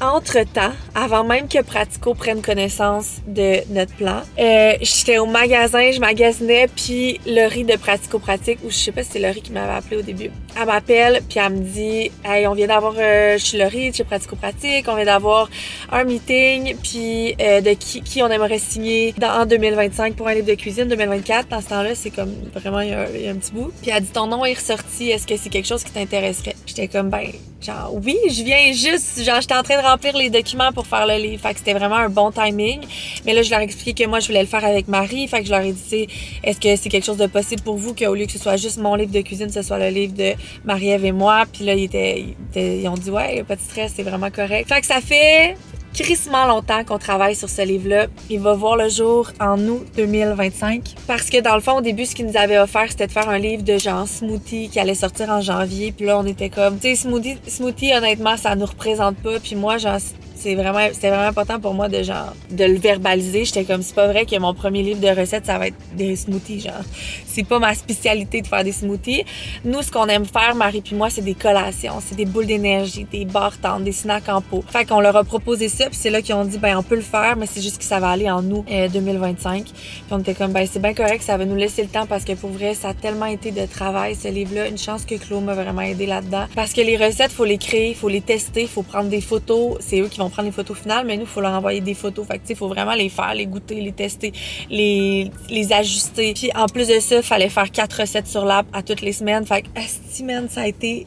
[SPEAKER 1] entre-temps, avant même que Pratico prenne connaissance de notre plan, j'étais au magasin, je magasinais, puis Laurie de Pratico-Pratique, ou je sais pas si c'est Laurie qui m'avait appelé au début, elle m'appelle, puis elle me dit « Hey, on vient d'avoir, je suis Laurie de chez Pratico-Pratique, on vient d'avoir un meeting, puis de qui on aimerait signer en 2025 pour un livre de cuisine, 2024. Dans ce temps-là, c'est comme vraiment, il y a un petit bout. Puis elle dit « Ton nom est ressorti, est-ce que c'est quelque chose qui t'intéresserait? » J'étais comme « Ben, genre, oui, je viens juste, genre, j'étais en train de remplir les documents pour faire le livre. » Fait que c'était vraiment un bon timing. Mais là, je leur ai expliqué que moi, je voulais le faire avec Marie. Fait que je leur ai dit, est-ce que c'est quelque chose de possible pour vous qu'au lieu que ce soit juste mon livre de cuisine, ce soit le livre de Marie-Ève et moi? Puis là, ils ont dit, ouais, pas de stress, c'est vraiment correct. Fait que ça fait crissement longtemps qu'on travaille sur ce livre-là. Il va voir le jour en août 2025. Parce que dans le fond, au début, ce qu'ils nous avaient offert, c'était de faire un livre de genre smoothie qui allait sortir en janvier. Puis là, on était comme, tu sais, smoothie, honnêtement, ça nous représente pas. Puis moi, genre, c'était vraiment important pour moi de le verbaliser. J'étais comme, c'est pas vrai que mon premier livre de recettes, ça va être des smoothies, genre. C'est pas ma spécialité de faire des smoothies. Nous, ce qu'on aime faire, Marie puis moi, c'est des collations, c'est des boules d'énergie, des barres tendres, des snacks en pot. Fait qu'on leur a proposé ça, puis c'est là qu'ils ont dit, ben, on peut le faire, mais c'est juste que ça va aller en août 2025. Puis on était comme, ben, c'est bien correct, ça va nous laisser le temps parce que pour vrai, ça a tellement été de travail, ce livre-là. Une chance que Claude m'a vraiment aidé là-dedans. Parce que les recettes, faut les créer, faut les tester, faut prendre des photos. C'est eux qui vont on prend les photos finales, mais nous, il faut leur envoyer des photos. Fait que, tu sais, il faut vraiment les faire, les goûter, les tester, les ajuster. Puis, en plus de ça, il fallait faire 4 recettes sur l'app à toutes les semaines. Fait que, asti, man, ça a été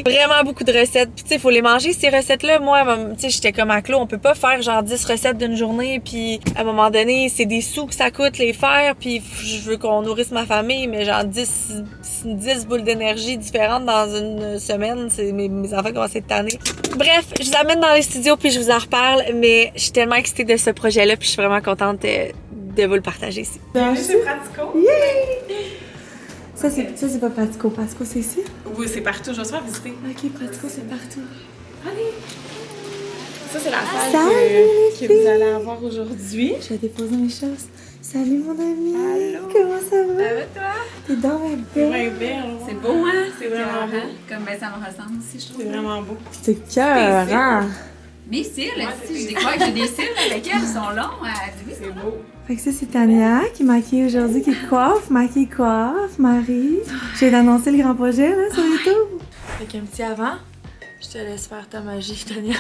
[SPEAKER 1] vraiment beaucoup de recettes. Puis, tu sais, il faut les manger, ces recettes-là. Moi, tu sais, j'étais comme à Claude, on peut pas faire genre 10 recettes d'une journée. Puis, à un moment donné, c'est des sous que ça coûte les faire. Puis, je veux qu'on nourrisse ma famille, mais genre 10 boules d'énergie différentes dans une semaine, c'est mes enfants commencent à être tannés. Bref, je vous amène dans les studios puis je vous en reparle, mais je suis tellement excitée de ce projet-là puis je suis vraiment contente de vous le partager ici.
[SPEAKER 6] C'est Pratico.
[SPEAKER 1] Yeah! Ça, c'est pas Pratico. Pratico, c'est ici?
[SPEAKER 6] Oui, c'est partout. Je vais se faire visiter.
[SPEAKER 1] Ok, Pratico, c'est partout.
[SPEAKER 6] Allez! Ça, c'est la salle
[SPEAKER 1] Salut,
[SPEAKER 6] que vous allez avoir aujourd'hui.
[SPEAKER 1] Je vais déposer mes choses. Salut, mon ami!
[SPEAKER 6] Allô?
[SPEAKER 1] Comment ça va?
[SPEAKER 7] Ça va, toi?
[SPEAKER 1] T'es dans ma
[SPEAKER 6] C'est
[SPEAKER 1] belle.
[SPEAKER 6] belle.
[SPEAKER 7] C'est beau, hein?
[SPEAKER 6] C'est vraiment beau.
[SPEAKER 7] Comme ben, ça me ressemble aussi, je trouve.
[SPEAKER 6] C'est vraiment beau.
[SPEAKER 1] C'est cœur, hein?
[SPEAKER 7] Mes cils,
[SPEAKER 6] Ouais,
[SPEAKER 7] si
[SPEAKER 6] c'est
[SPEAKER 7] je découvre que j'ai des cils avec elle, ils sont longs. Elle dit oui,
[SPEAKER 6] C'est beau.
[SPEAKER 1] Fait que ça, c'est Tania qui maquille aujourd'hui, qui coiffe, Marie. Je vais t'annoncer le grand projet, là, sur YouTube. Fait qu'un petit avant, je te laisse faire ta magie, Tania.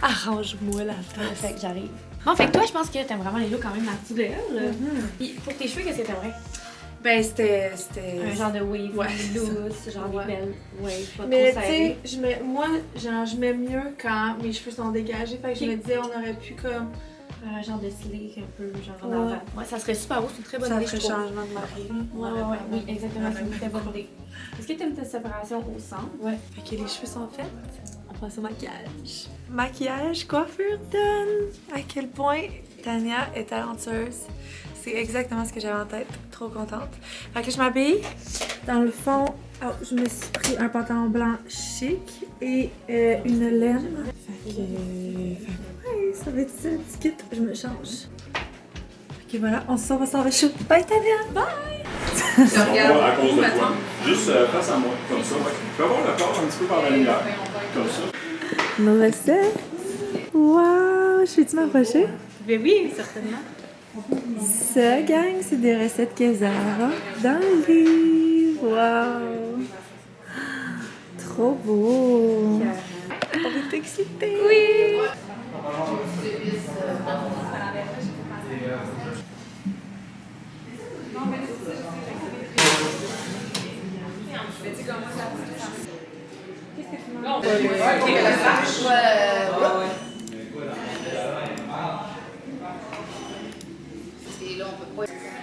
[SPEAKER 1] Arrange-moi la face.
[SPEAKER 6] Fait que j'arrive. Bon, fait que toi, je pense que t'aimes vraiment les looks quand même naturels. Puis pour tes cheveux, qu'est-ce que t'aimerais?
[SPEAKER 1] Ben, c'était...
[SPEAKER 6] Un genre de wave,
[SPEAKER 1] Ouais,
[SPEAKER 6] loose, genre
[SPEAKER 1] Ouais.
[SPEAKER 6] des belles waves, pas
[SPEAKER 1] Mais
[SPEAKER 6] trop
[SPEAKER 1] tu
[SPEAKER 6] serrées.
[SPEAKER 1] sais, moi, genre, je m'aime mieux quand mes cheveux sont dégagés. Fait que je me disais, on aurait pu comme...
[SPEAKER 6] Un genre de slick, un peu, genre en
[SPEAKER 1] Ouais.
[SPEAKER 6] avant. Ouais, ça serait super beau, c'est une très bonne
[SPEAKER 1] Ça
[SPEAKER 6] idée,
[SPEAKER 1] ferait
[SPEAKER 6] je trouve.
[SPEAKER 1] changement de mari.
[SPEAKER 6] Ouais, oui, exactement, c'est une très bonne idée. Est-ce que t'aimes ta séparation au centre?
[SPEAKER 1] Ouais. Fait que les cheveux sont faits. On passe au maquillage. Maquillage, coiffure done. À quel point Tania est talentueuse. C'est exactement ce que j'avais en tête. Trop contente. Fait que je m'habille. Dans le fond, je me suis pris un pantalon blanc chic et une laine. Fait que ouais, ça va être ça, le petit kit. Je me change. Ok, voilà, on s'en va shoot. Bye Tania! Bye!
[SPEAKER 7] Tu regardes
[SPEAKER 8] À cause
[SPEAKER 7] où,
[SPEAKER 8] de
[SPEAKER 7] mettons?
[SPEAKER 8] toi. Juste face à moi, comme ça. Ouais. Tu peux avoir le corps un petit peu par la lumière. Comme ça.
[SPEAKER 1] Nos recettes. Wow! Je vais-tu m'approcher?
[SPEAKER 6] Ben oui, certainement.
[SPEAKER 1] Ça, gang, c'est des recettes que Zara dans le livre. Wow! Trop beau! On est excités! Oui!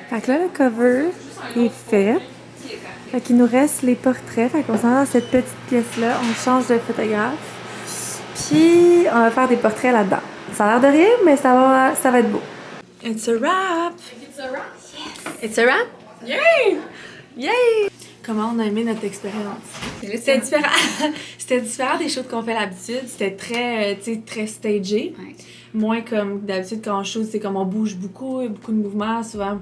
[SPEAKER 1] Fait que là, le cover est fait. Fait qu'il nous reste les portraits. Fait qu'on s'en va dans cette petite pièce-là. On change de photographe. Puis, on va faire des portraits là-dedans. Ça a l'air de rien, mais ça va être beau. It's a wrap!
[SPEAKER 7] It's a wrap?
[SPEAKER 1] It's a wrap? Yay! Yay! Comment on a aimé notre expérience? C'était différent. C'était différent des shows qu'on fait d'habitude. C'était très, tu sais, très stagé.
[SPEAKER 7] Ouais.
[SPEAKER 1] Moins comme d'habitude quand on shoot, c'est comme on bouge beaucoup, il y a beaucoup de mouvements souvent.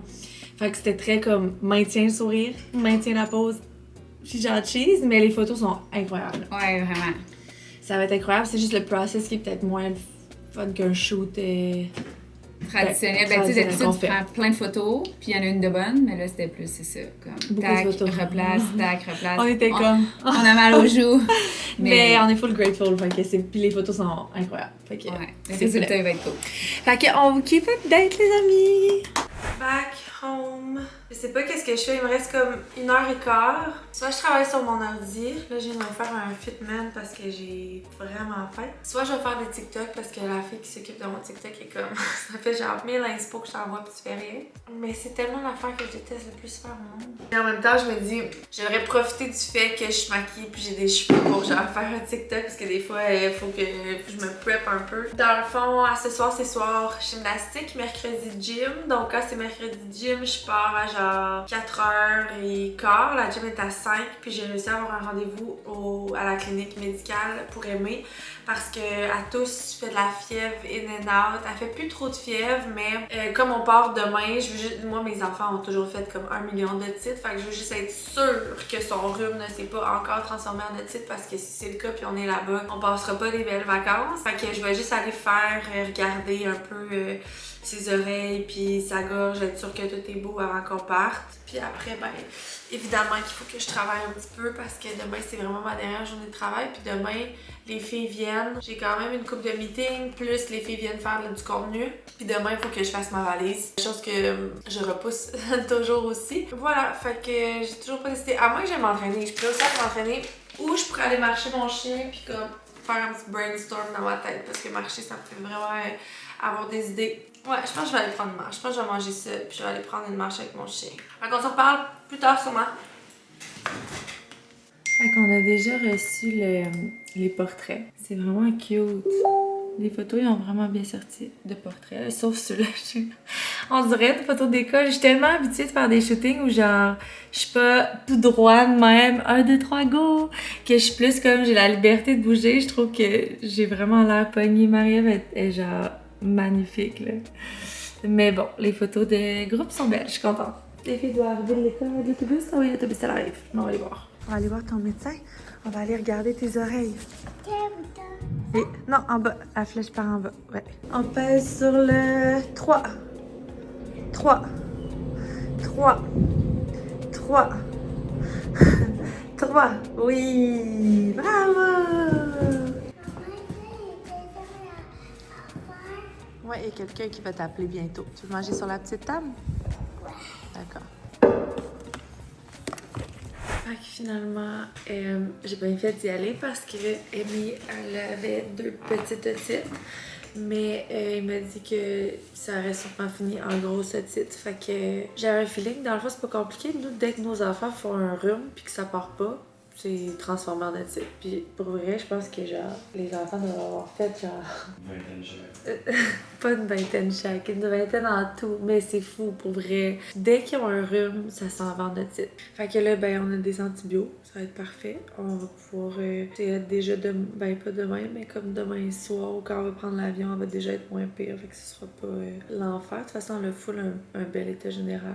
[SPEAKER 1] Fait que c'était très comme maintien le sourire, maintien la pose, puis genre cheese, mais les photos sont incroyables.
[SPEAKER 7] Ouais, vraiment.
[SPEAKER 1] Ça va être incroyable, c'est juste le process qui est peut-être moins le fun qu'un shoot.
[SPEAKER 7] Traditionnel. Ben, tu sais, d'habitude, tu prends plein de photos, puis il y en a une de bonne, mais là, c'était plus, c'est ça. Comme,
[SPEAKER 1] Beaucoup
[SPEAKER 7] tac,
[SPEAKER 1] de photos.
[SPEAKER 7] replace, replace.
[SPEAKER 1] On était comme.
[SPEAKER 7] On a mal aux joues.
[SPEAKER 1] Mais on est full grateful, fait que puis les photos sont incroyables. Fait que
[SPEAKER 7] Ouais, le
[SPEAKER 1] c'est
[SPEAKER 7] résultat, il va être cool.
[SPEAKER 1] Fait qu'on vous kiffe d'être les amis! Back home. Je sais pas qu'est-ce que je fais, il me reste comme 1h15. Soit je travaille sur mon ordi, là je viens de me faire un fitman parce que j'ai vraiment faim. Soit je vais faire des TikTok parce que la fille qui s'occupe de mon TikTok est comme ça fait genre 1000 inspo que je t'envoie pis tu fais rien. Mais c'est tellement l'affaire que je déteste le plus faire au monde. Et en même temps je me dis, j'aurais profité du fait que je suis maquillée puis j'ai des cheveux pour genre faire un TikTok parce que des fois il faut que je me prep un peu. Dans le fond, à ce soir c'est soir gymnastique, mercredi gym. Donc quand c'est mercredi gym, je pars à genre 4h15. La gym est à 5, puis j'ai réussi à avoir un rendez-vous à la clinique médicale pour Aimer parce que à tous fait de la fièvre in and out. Elle fait plus trop de fièvre, mais comme on part demain, je veux juste, moi mes enfants ont toujours fait comme 1 million de titres, fait que je veux juste être sûre que son rhume ne s'est pas encore transformé en otite parce que si c'est le cas puis on est là-bas, on passera pas des belles vacances. Fait que je vais juste aller faire regarder un peu ses oreilles puis sa gorge, être sûr que tout est beau avant qu'on parte. Puis après, ben, évidemment qu'il faut que je travaille un petit peu parce que demain, c'est vraiment ma dernière journée de travail. Puis demain, les filles viennent. J'ai quand même une couple de meetings, plus les filles viennent faire du contenu. Puis demain, il faut que je fasse ma valise. Chose que je repousse toujours aussi. Voilà, fait que j'ai toujours pas décidé. À moins que j'aille m'entraîner. Je pourrais aussi aller m'entraîner ou je pourrais aller marcher mon chien puis comme faire un petit brainstorm dans ma tête. Parce que marcher, ça me fait vraiment avoir des idées. Ouais, je pense que je vais aller prendre une marche. Je pense que je vais manger ça puis je vais aller prendre une marche avec mon chien. Fait qu'on se reparle plus tard sûrement. Fait qu'on a déjà reçu les portraits. C'est vraiment cute. Les photos, ils ont vraiment bien sorti de portraits, sauf ceux-là. On dirait des photos d'école. Je suis tellement habituée de faire des shootings où genre, je suis pas tout droit de même, 1, 2, 3, go! Que je suis plus comme, j'ai la liberté de bouger. Je trouve que j'ai vraiment l'air pognée. Marie-Ève est genre magnifique, là. Mais bon, les photos de groupe sont belles, je suis contente. Les filles doivent arriver de l'école, de l'autobus. Ah oui, l'autobus, elle arrive. On va aller voir. On va aller voir ton médecin. On va aller regarder tes oreilles. Et, non, en bas. La flèche par en bas. Ouais. On pèse sur le 3. 3. 3. 3. 3. Oui. Bravo. Ouais, il y a quelqu'un qui va t'appeler bientôt. Tu veux manger sur la petite table? Ouais. D'accord. Fait que finalement, j'ai bien fait d'y aller parce que Amy, elle avait 2 petites otites. Mais il m'a dit que ça aurait sûrement fini en grosse otite. Fait que j'avais un feeling. Dans le fond, c'est pas compliqué. Nous, dès que nos enfants font un rhume puis que ça part pas, c'est transformé en otite. Puis pour vrai, je pense que genre, les enfants doivent avoir fait genre... Une vingtaine chaque. Pas une vingtaine chaque, une vingtaine en tout. Mais c'est fou, pour vrai. Dès qu'ils ont un rhume, ça s'en va en otite. Fait que là, ben, on a des antibiotiques. Ça va être parfait. On va pouvoir être déjà ben pas demain, mais comme demain soir ou quand on va prendre l'avion, on va déjà être moins pire. Fait que ce sera pas l'enfer. De toute façon, on a full un bel état général.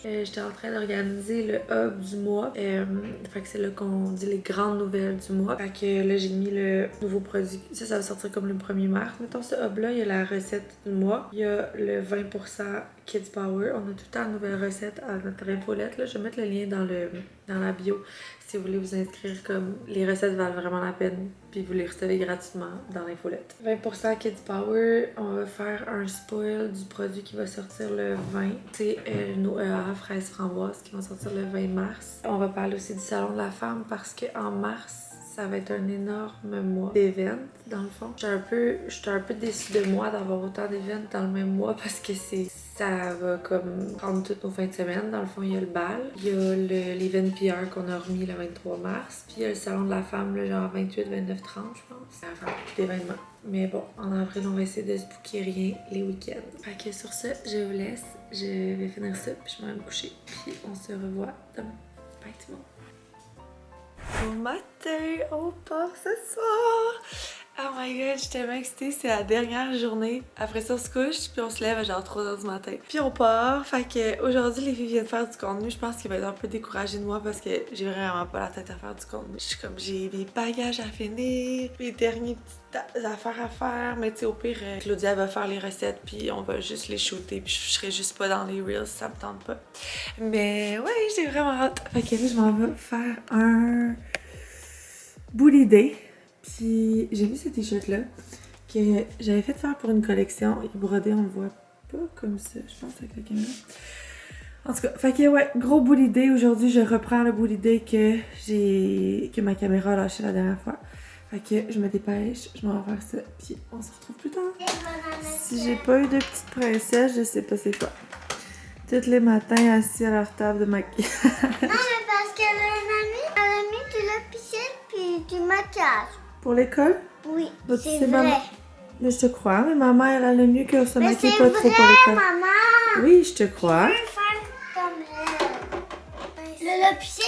[SPEAKER 1] J'étais en train d'organiser le hub du mois. Fait que c'est là qu'on dit les grandes nouvelles du mois. Fait que là, j'ai mis le nouveau produit. Ça va sortir comme le 1er mars. Mettons, ce hub-là, il y a la recette du mois. Il y a le 20% Kids Power. On a tout le temps une nouvelle recette à notre infolette. Là. Je vais mettre le lien dans la bio. Si vous voulez vous inscrire, comme les recettes valent vraiment la peine, puis vous les recevez gratuitement dans l'infolette. 20% Kids Power, on va faire un spoil du produit qui va sortir le 20. C'est nos EA fraises framboises qui vont sortir le 20 mars. On va parler aussi du Salon de la femme parce qu'en mars, ça va être un énorme mois d'événements, dans le fond. J'étais un peu déçue de moi d'avoir autant d'événements dans le même mois parce que ça va comme prendre toutes nos fins de semaine. Dans le fond, il y a le bal, il y a l'event PR qu'on a remis le 23 mars, puis il y a le salon de la femme, le genre 28, 29, 30, je pense. Ça va faire beaucoup d'événements. Mais bon, en avril, on va essayer de se booker rien les week-ends. Fait que sur ce, je vous laisse. Je vais finir ça, puis je vais me coucher. Puis on se revoit demain. Bye tout le monde. Bon matin, on part ce soir! Oh my god, je suis tellement excitée, c'est la dernière journée. Après ça, on se couche, puis on se lève à genre 3h du matin. Puis on part, fait que aujourd'hui les filles viennent faire du contenu. Je pense qu'ils vont être un peu découragés de moi parce que j'ai vraiment pas la tête à faire du contenu. Je suis comme, j'ai mes bagages à finir, mes dernières petites affaires à faire. Mais tu sais, au pire, Claudia va faire les recettes, puis on va juste les shooter, puis je serai juste pas dans les reels, ça me tente pas. Mais ouais, j'ai vraiment hâte. Fait que là, je m'en vais faire un bully day. Puis j'ai vu ce t-shirt-là que j'avais fait faire pour une collection. Il est brodé, on le voit pas comme ça, je pense, avec la caméra. En tout cas, fait que ouais, gros bully day. Aujourd'hui, je reprends le bully day que ma caméra a lâché la dernière fois. Fait que je me dépêche, je m'en vais faire ça, puis on se retrouve plus tard. Si j'ai pas eu de petite princesse, je sais pas c'est quoi. Tous les matins, assis à leur table de maquillage.
[SPEAKER 5] Non, mais parce qu'elle a mis de la piscine puis du maquillage.
[SPEAKER 1] Pour l'école?
[SPEAKER 5] Oui,
[SPEAKER 1] Bah,
[SPEAKER 5] c'est
[SPEAKER 1] vrai.
[SPEAKER 5] vrai.
[SPEAKER 1] Mais je te crois, mais maman, elle a le mieux que se
[SPEAKER 5] Mais
[SPEAKER 1] maquille
[SPEAKER 5] c'est
[SPEAKER 1] pas
[SPEAKER 5] vrai,
[SPEAKER 1] trop pour l'école.
[SPEAKER 5] maman.
[SPEAKER 1] Oui, je te crois.
[SPEAKER 5] Je veux faire comme elle. Le piscine,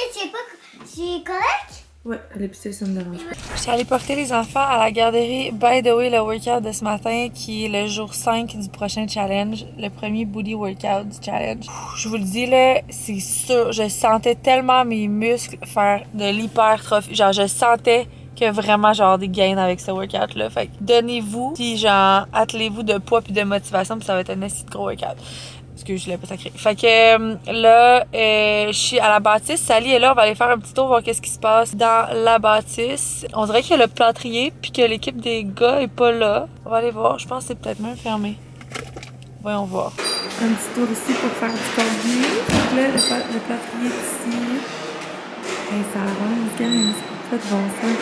[SPEAKER 5] c'est correct?
[SPEAKER 1] Ouais, l'épicé, ça me dérange pas. Je suis allée porter les enfants à la garderie. By the way, le workout de ce matin, qui est le jour 5 du prochain challenge, le premier booty workout du challenge. Je vous le dis, là, c'est sûr, je sentais tellement mes muscles faire de l'hypertrophie. Genre, je sentais qui a vraiment genre des gains avec ce workout-là. Fait que donnez-vous, puis genre attelez-vous de poids puis de motivation, puis ça va être un assez de gros workout. Parce que je l'ai pas sacré. Fait que là, je suis à la bâtisse. Sally est là, on va aller faire un petit tour, voir qu'est-ce qui se passe dans la bâtisse. On dirait qu'il y a le plâtrier, puis que l'équipe des gars est pas là. On va aller voir, je pense que c'est peut-être même fermé. Voyons voir. Un petit tour ici pour faire du cardio. Donc là, le plâtrier est ici. Et ça avance, gang, ça fait de bon sens.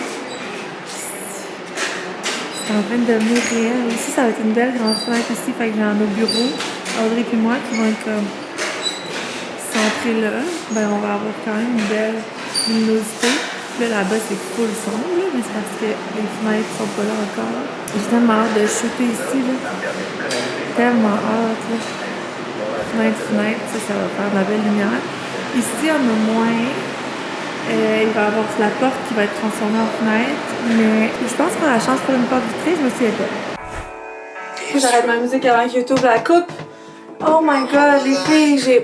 [SPEAKER 1] C'est en train de devenir réel. Ici, ça va être une belle grande fenêtre ici, fait que dans nos bureaux, Audrey et moi qui vont être comme centrés là, ben on va avoir quand même une belle luminosité. Là, là-bas, c'est full son, là, mais c'est parce que les fenêtres sont pas là encore. J'ai tellement hâte de shooter ici, là. Tellement hâte, là. Fenêtre, ça va faire de la belle lumière. Ici, on a moins. Il va y avoir la porte qui va être transformée en fenêtre, mais je pense qu'on a la chance pour une porte vitrée, je me souviens pas. J'arrête ma musique avant que YouTube la coupe. Oh my god, les filles,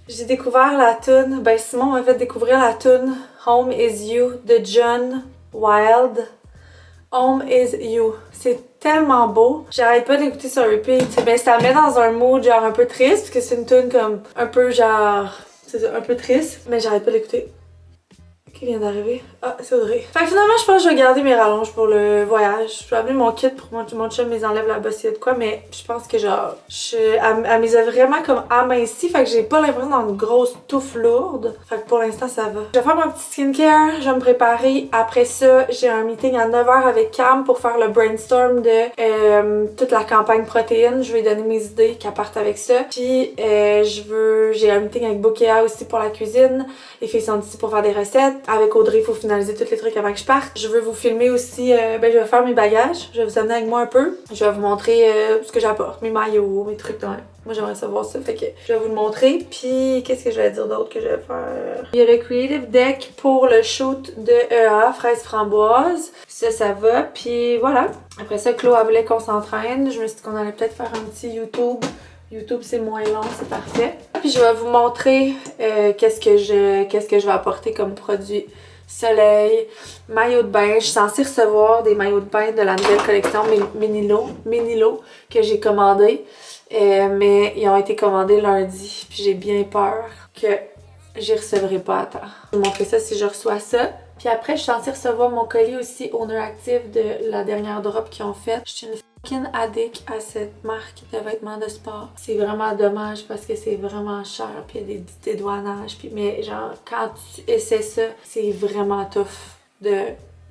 [SPEAKER 1] j'ai découvert la tune. Ben Simon m'a fait découvrir la tune Home Is You de John Wild. Home Is You. C'est tellement beau. J'arrête pas d'écouter sur repeat. Mais ça me met dans un mood genre un peu triste, parce que c'est une tune comme un peu genre... C'est un peu triste, mais j'arrête pas d'écouter. Qui vient d'arriver? Ah, c'est Audrey. Fait que finalement, je pense que je vais garder mes rallonges pour le voyage. Je vais amener mon kit pour mon chum les enlève là-bas s'il y a de quoi, mais je pense que genre, elle les a vraiment comme amincie, fait que j'ai pas l'impression d'avoir une grosse touffe lourde. Fait que pour l'instant, ça va. Je vais faire mon petit skincare, je vais me préparer. Après ça, j'ai un meeting à 9h avec Cam pour faire le brainstorm de toute la campagne protéines. Je vais lui donner mes idées qu'elle parte avec ça. Puis, j'ai un meeting avec Bokea aussi pour la cuisine. Les filles sont ici pour faire des recettes. Avec Audrey, il faut finaliser tous les trucs avant que je parte. Je veux vous filmer aussi, je vais faire mes bagages. Je vais vous amener avec moi un peu. Je vais vous montrer ce que j'apporte, mes maillots, mes trucs. Ouais. Moi, j'aimerais savoir ça, fait que je vais vous le montrer. Puis, qu'est-ce que je vais dire d'autre que je vais faire? Il y a le Creative Deck pour le shoot de EA, fraise framboise. Ça va. Puis voilà. Après ça, Chloé voulait qu'on s'entraîne. Je me suis dit qu'on allait peut-être faire un petit YouTube. YouTube, c'est moins long, c'est parfait. Puis je vais vous montrer qu'est-ce que je vais apporter comme produit. Soleil, maillot de bain. Je suis censée recevoir des maillots de bain de la nouvelle collection Menilo que j'ai commandé. Mais ils ont été commandés lundi. Puis j'ai bien peur que j'y recevrai pas à temps. Je vais vous montrer ça si je reçois ça. Puis après, je suis censée recevoir mon colis aussi Owner Active de la dernière drop qu'ils ont faite. Je suis une fucking addict à cette marque de vêtements de sport. C'est vraiment dommage parce que c'est vraiment cher, puis il y a des dédouanages. Puis, mais genre, quand tu essaies ça, c'est vraiment tough de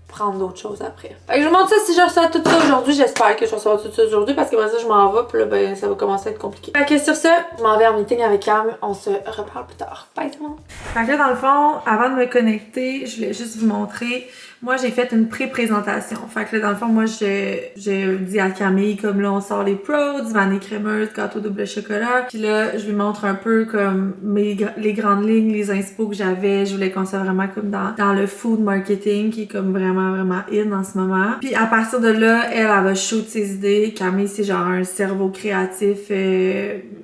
[SPEAKER 1] prendre d'autres choses après. Fait que je vous montre ça si je reçois tout ça aujourd'hui. J'espère que je reçois tout ça aujourd'hui parce que après ça, je m'en vais. Puis là, ben, ça va commencer à être compliqué. Fait que sur ça, je m'en vais en meeting avec Cam. On se reparle plus tard. Bye tout le monde! Fait que là, dans le fond, avant de me connecter, je voulais juste vous montrer. Moi, j'ai fait une pré-présentation. Fait que là, dans le fond, moi, j'ai dit à Camille, comme là, on sort les pros, vanille crémeuse, gâteau double chocolat. Puis là, je lui montre un peu comme les grandes lignes, les inspos que j'avais. Je voulais qu'on soit vraiment comme dans le food marketing, qui est comme vraiment, vraiment in en ce moment. Puis à partir de là, elle va shoot ses idées. Camille, c'est genre un cerveau créatif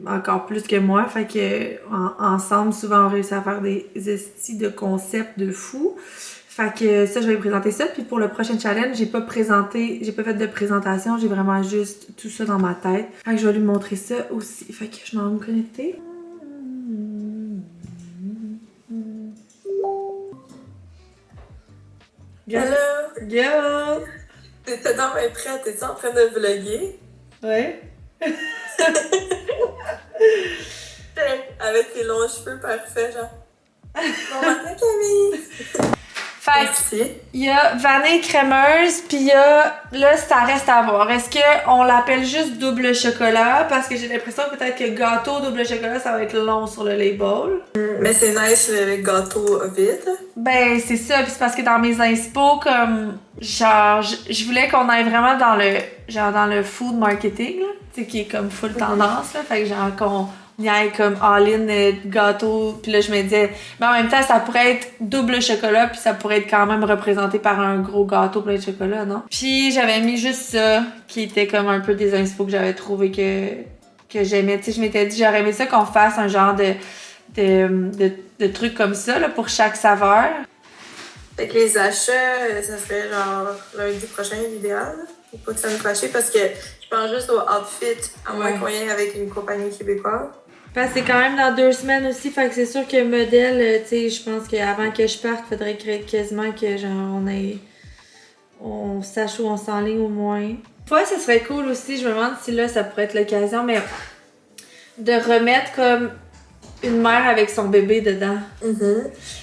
[SPEAKER 1] encore plus que moi. Fait que ensemble, souvent, on réussit à faire des estis de concepts de fou. Fait que ça, je vais lui présenter ça. Puis pour le prochain challenge, j'ai pas fait de présentation, j'ai vraiment juste tout ça dans ma tête. Fait que je vais lui montrer ça aussi. Fait que je m'en vais me connecter. Hello! Yo! T'étais donc bien prête, t'es-tu en train de vlogger? Ouais. Avec tes longs cheveux parfaits, genre. Bon matin, Camille! Fait il y a vanille crémeuse, puis il y a... Là, ça reste à voir. Est-ce qu'on l'appelle juste double chocolat? Parce que j'ai l'impression peut-être que gâteau double chocolat, ça va être long sur le label. Mais c'est nice le gâteau vide. Ben, c'est ça. Puis c'est parce que dans mes inspos, comme... Genre, je voulais qu'on aille vraiment dans le food marketing, là. Tu sais, qui est comme full tendance, là. Fait que genre qu'on... Il y a comme all-in gâteau, puis là je me disais, mais en même temps ça pourrait être double chocolat, puis ça pourrait être quand même représenté par un gros gâteau plein de chocolat, non? Puis j'avais mis juste ça, qui était comme un peu des inspos que j'avais trouvé que j'aimais. Tu sais, je m'étais dit, j'aurais aimé ça qu'on fasse un genre de truc comme ça, là, pour chaque saveur.
[SPEAKER 9] Fait que les achats, ça serait genre lundi prochain, l'idéal. Faut pas que ça me fâche parce que je pense juste au outfit, à moins qu'on y aille avec une compagnie québécoise.
[SPEAKER 1] Parce que c'est quand même dans 2 semaines aussi, fait que c'est sûr que modèle, tu sais, je pense qu'avant que je parte, faudrait quasiment que genre on sache où on s'enligne au moins. Ouais, ça serait cool aussi, je me demande si là ça pourrait être l'occasion, mais de remettre comme une mère avec son bébé dedans.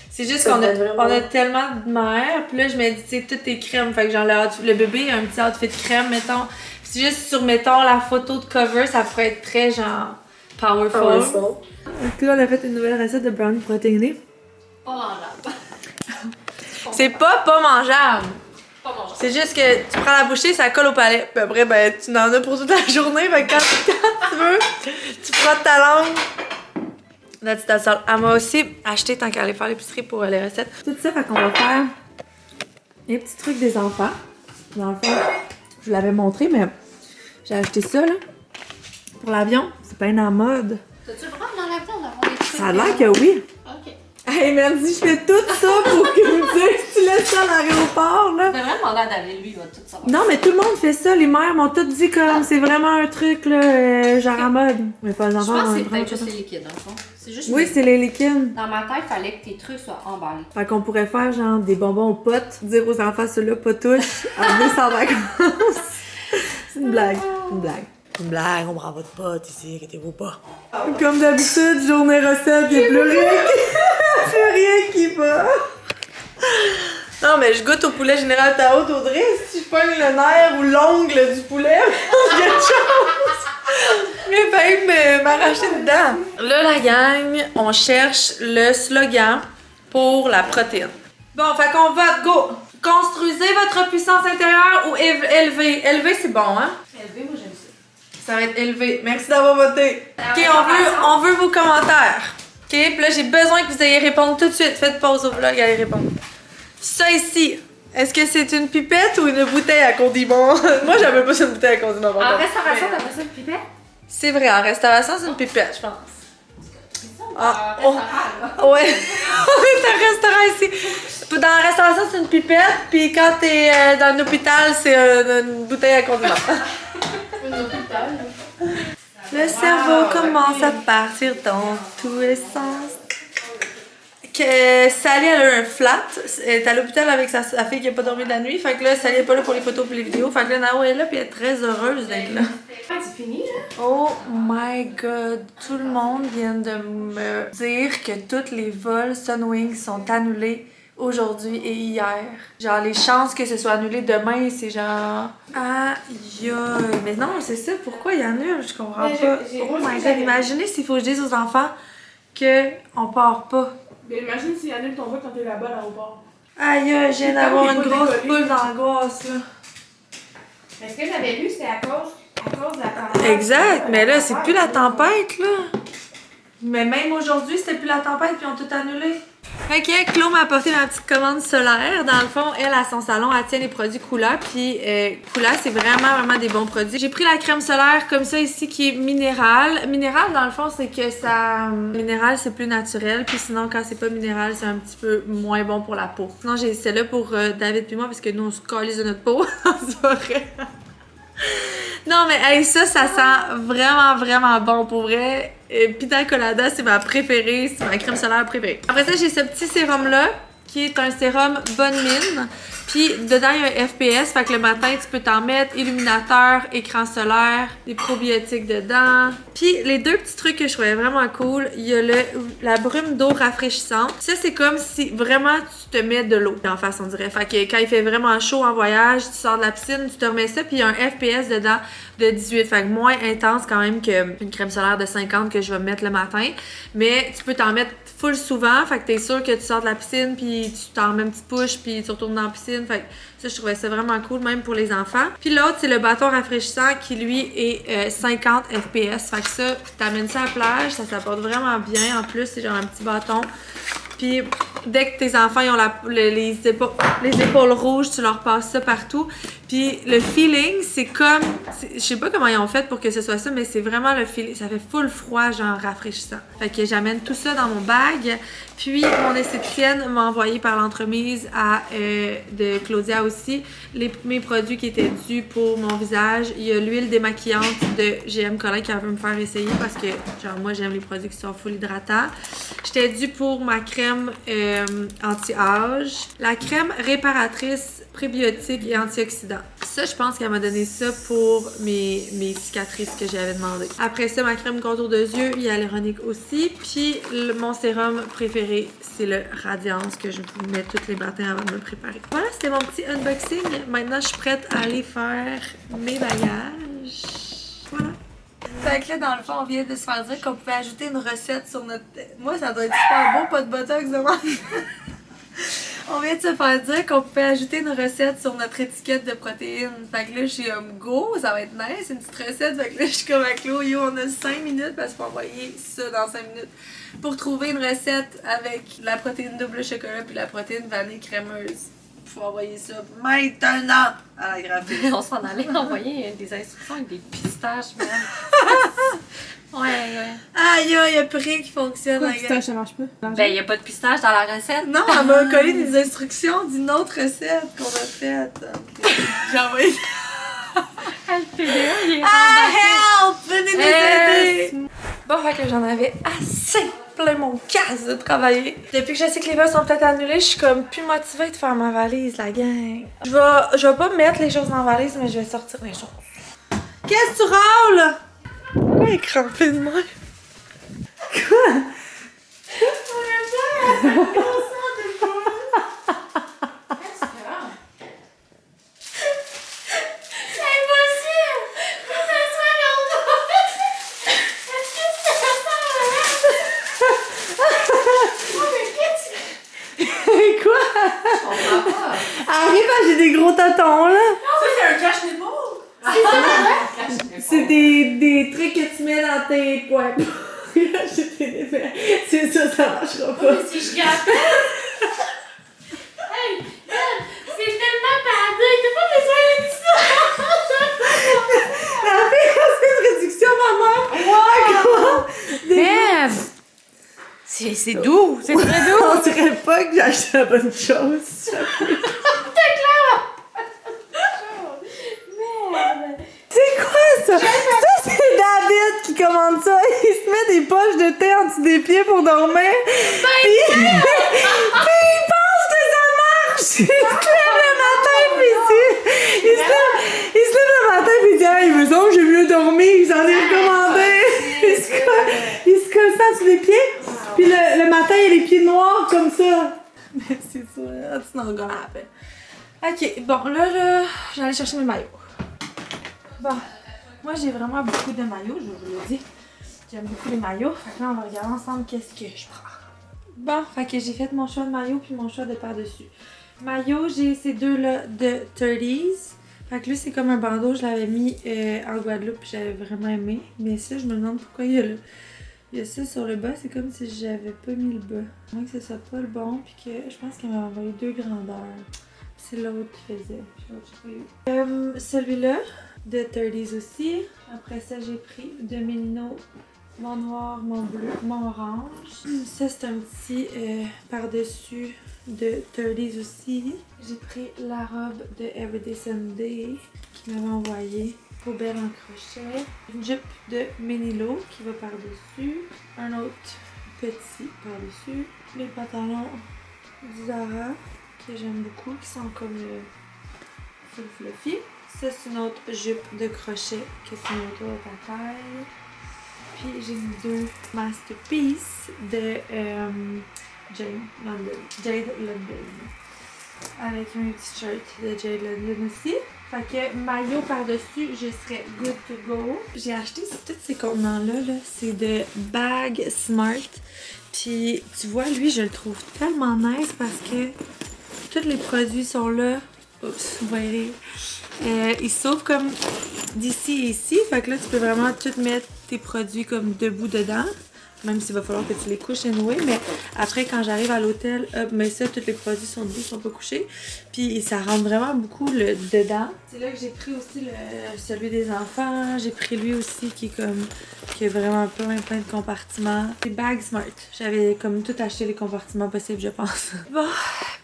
[SPEAKER 1] C'est juste qu'on a tellement de mères, puis là je me dis, tu sais, tout est crème, fait que genre le bébé a un petit outfit de crème, mettons. Puis c'est juste sur, mettons, la photo de cover, ça pourrait être très genre powerful. Donc là on a fait une nouvelle recette de brownie protéiné.
[SPEAKER 6] Pas mangeable.
[SPEAKER 1] C'est pas mangeable. C'est juste que tu prends la bouchée, ça colle au palais. Puis après, ben, tu en as pour toute la journée. Fait que quand tu veux, tu frottes ta langue. That's all. Elle m'a aussi acheté, tant qu'elle allait faire l'épicerie pour les recettes. Tout ça, fait qu'on va faire les petits trucs des enfants. Dans le fond, je vous l'avais montré, mais j'ai acheté ça, là. Pour l'avion. C'est pas en mode.
[SPEAKER 6] T'as-tu le droit dans l'avion d'avoir des trucs?
[SPEAKER 1] Ça a l'air que oui.
[SPEAKER 6] Ok.
[SPEAKER 1] Hey, merci, je fais tout ça pour que vous me disiez si tu laisses ça à l'aéroport, là.
[SPEAKER 6] Je devrais demander à David, lui, il va tout savoir.
[SPEAKER 1] Non, mais tout le monde fait ça. Les mères m'ont tout dit comme c'est vraiment un truc, là, genre en mode. Mais pas les enfants.
[SPEAKER 6] Je pense que c'est peut-être juste les liquides, dans le fond. C'est juste
[SPEAKER 1] Oui, c'est les liquides.
[SPEAKER 6] Dans ma tête, il fallait que tes trucs soient emballés.
[SPEAKER 1] Fait qu'on pourrait faire genre des bonbons aux potes, dire aux enfants ceux-là pas touche, amener ça en vacances. C'est une blague. Une blague. Une blague, on prend pas de potes ici, inquiétez-vous pas. Comme d'habitude, journée recette, y'a plus rien qui va. Non, mais je goûte au poulet général Tao d'Audrey. Si je pogne le nerf ou l'ongle du poulet, il y a de chance. Mais ben, m'arracher dedans. Là, la gang, on cherche le slogan pour la protéine. Bon, fait qu'on vote, go! Construisez votre puissance intérieure ou élevez. Élevez, c'est bon, hein?
[SPEAKER 6] Élevé, moi, j'aime ça.
[SPEAKER 1] Ça va être élevé. Merci d'avoir voté. Ok, on veut vos commentaires. Ok, puis là, j'ai besoin que vous ayez répondre tout de suite. Faites pause au vlog, allez répondre. Ça ici, est-ce que c'est une pipette ou une bouteille à condiment? Moi, j'avais pas une bouteille à condiment.
[SPEAKER 6] En restauration, t'as pas ça une pipette?
[SPEAKER 1] C'est vrai, en restauration, c'est une pipette, je pense. Ah, oh. Ouais, on est à un restaurant ici. Dans la restauration, c'est une pipette, puis quand t'es dans un hôpital, c'est une bouteille à condiment. Le cerveau commence à partir dans tous les sens. Sally, elle a eu un flat. Elle est à l'hôpital avec sa fille qui a pas dormi de la nuit. Fait que là, Sally est pas là pour les photos et les vidéos. Fait que là, Nao est là puis elle est très heureuse d'être là.
[SPEAKER 6] C'est fini, là?
[SPEAKER 1] Oh my god. Tout le monde vient de me dire que tous les vols Sunwing sont annulés aujourd'hui et hier. Genre, les chances que ce soit annulé demain, c'est genre... Aïe! Mais non, c'est ça. Pourquoi ils annulent? Je comprends pas. Oh my god. Imaginez s'il faut que je dise aux enfants qu'on part pas.
[SPEAKER 10] Mais imagine s'il annule ton vol quand t'es là-bas à l'aéroport.
[SPEAKER 1] Aïe, je viens d'avoir une grosse boule d'angoisse, là.
[SPEAKER 6] Mais ce que j'avais lu, c'était à cause de la tempête.
[SPEAKER 1] Exact, mais là, c'est plus la tempête, là. Mais même aujourd'hui, c'était plus la tempête, puis on tout annulé. Fait que Chloé m'a apporté ma petite commande solaire. Dans le fond, elle, à son salon, elle tient les produits Coola. Puis Coola, c'est vraiment des bons produits. J'ai pris la crème solaire comme ça ici, qui est minérale. Minérale, dans le fond, c'est que ça... Minéral, c'est plus naturel. Puis sinon, quand c'est pas minéral, c'est un petit peu moins bon pour la peau. Sinon, j'ai celle-là pour David puis moi, parce que nous, on se calise de notre peau. C'est pas vrai. Non, mais hey, ça sent vraiment bon pour vrai. Pina Colada, c'est ma préférée, c'est ma crème solaire préférée. Après ça, j'ai ce petit sérum-là, qui est un sérum Bonne Mine. Puis dedans, il y a un FPS, fait que le matin, tu peux t'en mettre, illuminateur, écran solaire, des probiotiques dedans. Puis les deux petits trucs que je trouvais vraiment cool, il y a la brume d'eau rafraîchissante. Ça, c'est comme si vraiment tu te mets de l'eau en face, on dirait. Fait que quand il fait vraiment chaud en voyage, tu sors de la piscine, tu te remets ça, puis il y a un FPS dedans de 18. Fait que moins intense quand même qu'une crème solaire de 50 que je vais mettre le matin. Mais tu peux t'en mettre full souvent, fait que t'es sûr que tu sors de la piscine, puis tu t'en mets une petite push, puis tu retournes dans la piscine. Fait que ça, je trouvais ça vraiment cool, même pour les enfants. Puis l'autre, c'est le bâton rafraîchissant qui, lui, est 50 FPS. Fait que ça, t'amènes ça à la plage, ça s'apporte vraiment bien. En plus, c'est genre un petit bâton. Puis dès que tes enfants ils ont les épaules rouges, tu leur passes ça partout. Puis le feeling, c'est comme... Je sais pas comment ils ont fait pour que ce soit ça, mais c'est vraiment le feeling. Ça fait full froid, genre rafraîchissant. Fait que j'amène tout ça dans mon bag. Puis mon esthéticienne m'a envoyé par l'entremise de Claudia aussi mes produits qui étaient dus pour mon visage. Il y a l'huile démaquillante de GM Colin qui veut me faire essayer parce que genre moi j'aime les produits qui sont full hydratants. J'étais due pour ma crème anti-âge. La crème réparatrice prébiotique et antioxydant. Ça, je pense qu'elle m'a donné ça pour mes cicatrices que j'avais demandé. Après ça, ma crème contour de yeux hyaluronique aussi. Puis mon sérum préféré, c'est le Radiance que je mets tous les matins avant de me préparer. Voilà, c'était mon petit unboxing. Maintenant, je suis prête à aller faire mes bagages. Voilà. Fait que là, dans le fond, on vient de se faire dire qu'on pouvait ajouter une recette sur notre... Moi, ça doit être super beau, pas de botox de moi. On vient de se faire dire qu'on pouvait ajouter une recette sur notre étiquette de protéines. Fait que là, je suis comme go, ça va être nice, une petite recette. Fait que là, je suis comme à Chloé, yo, on a 5 minutes parce qu'il faut envoyer ça dans 5 minutes. Pour trouver une recette avec la protéine double chocolat puis la protéine vanille crémeuse. Faut envoyer ça maintenant à la graphiste.
[SPEAKER 6] On s'en allait envoyer des instructions avec des pistaches, même. Ouais.
[SPEAKER 1] Aïe, il y a plus rien qui fonctionne.
[SPEAKER 10] Pourquoi pistache, ça marche pas?
[SPEAKER 6] Ben, il n'y a pas de pistache dans la recette.
[SPEAKER 1] Non, elle m'a collé des instructions d'une autre recette qu'on a faite. Okay. J'ai envoyé...
[SPEAKER 6] Le PDA, il est
[SPEAKER 1] help! Venez nous aider! Bon, fait que j'en avais assez plein mon casse de travailler. Depuis que je sais que les vols sont peut-être annulés, je suis comme plus motivée de faire ma valise, la gang. Je vais pas mettre les choses dans la valise, mais je vais sortir les choses. Qu'est-ce que tu râles? Pourquoi elle est crampée de moi? Quoi? Arrive, j'ai des gros tatons là.
[SPEAKER 10] Ça, c'est un cache nipple.
[SPEAKER 1] C'est des trucs que tu mets dans tes poings. C'est ça marchera pas.
[SPEAKER 2] Si je gâte. Hey, c'est tellement pardon, t'as pas besoin de ça.
[SPEAKER 1] La fille a fait une réduction, maman.
[SPEAKER 6] Merde! C'est doux, c'est très doux.
[SPEAKER 1] On dirait pas que j'ai acheté la bonne chose. C'est quoi ça? Ça, c'est David qui commande ça. Il se met des poches de thé en dessous des pieds pour dormir. Puis il pense que ça marche. Il se lève le matin puis il se lève le matin puis il dit hey, il me semble que j'ai mieux dormi. J'en ai recommandé. Il se colle ça sous les pieds. Puis le matin, il a les pieds noirs comme ça. C'est ça. It's not gonna happen. Ok, bon, là, j'allais chercher mes maillots. Bon, moi, j'ai vraiment beaucoup de maillots, je vous le dis. J'aime beaucoup les maillots. Fait que là, on va regarder ensemble qu'est-ce que je prends. Bon, fait que j'ai fait mon choix de maillot puis mon choix de par-dessus. Maillot, j'ai ces deux-là de 30s. Fait que lui, c'est comme un bandeau. Je l'avais mis en Guadeloupe puis j'avais vraiment aimé. Mais ça, je me demande pourquoi il y a le... Il y a ça sur le bas, c'est comme si j'avais pas mis le bas. À moins que ce soit pas le bon, puis que je pense qu'il m'a envoyé deux grandeurs. C'est l'autre qui faisait. Celui-là, de 30s aussi. Après ça, j'ai pris de Mélino, mon noir, mon bleu, mon orange. Ça, c'est un petit par-dessus de 30s aussi. J'ai pris la robe de Everyday Sunday qui m'avait envoyé. Poubelle en crochet, une jupe de Menilo qui va par-dessus, un autre petit par-dessus, les pantalons du Zara que j'aime beaucoup, qui sont comme full fluffy. Ça, c'est une autre jupe de crochet que tu mets autour de ta taille. Puis j'ai mis deux Masterpiece de Jade London. Avec un petit shirt de Jade London aussi. Fait que maillot par-dessus, je serais good to go. J'ai acheté tous ces contenants-là, c'est de Bag Smart. Puis tu vois, lui, je le trouve tellement nice parce que tous les produits sont là. Oups, vous voyez. Ils s'ouvrent comme d'ici et ici. Fait que là, tu peux vraiment tout mettre tes produits comme debout dedans. Même s'il va falloir que tu les couches anyway, mais après quand j'arrive à l'hôtel, hop, mais ça, tous les produits sont doux, sont pas couchés. Puis ça rentre vraiment beaucoup le dedans. C'est là que j'ai pris aussi celui des enfants. J'ai pris lui aussi qui a vraiment plein de compartiments. Des bags smart. J'avais comme tout acheté les compartiments possibles, je pense. Bon,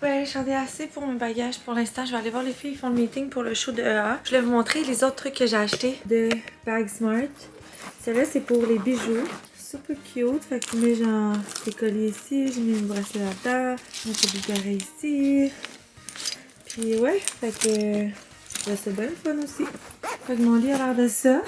[SPEAKER 1] ben j'en ai assez pour mes bagages pour l'instant. Je vais aller voir les filles qui font le meeting pour le show de EA. Je vais vous montrer les autres trucs que j'ai achetés de bags smart. Celle-là, c'est pour les bijoux. Super cute. Fait que tu mets genre tes colliers ici, j'ai mis une bracelet là-dedans, j'ai mis tes bigarrés ici. Puis ouais, fait que c'est bien le fun aussi. Fait que mon lit a l'air de ça.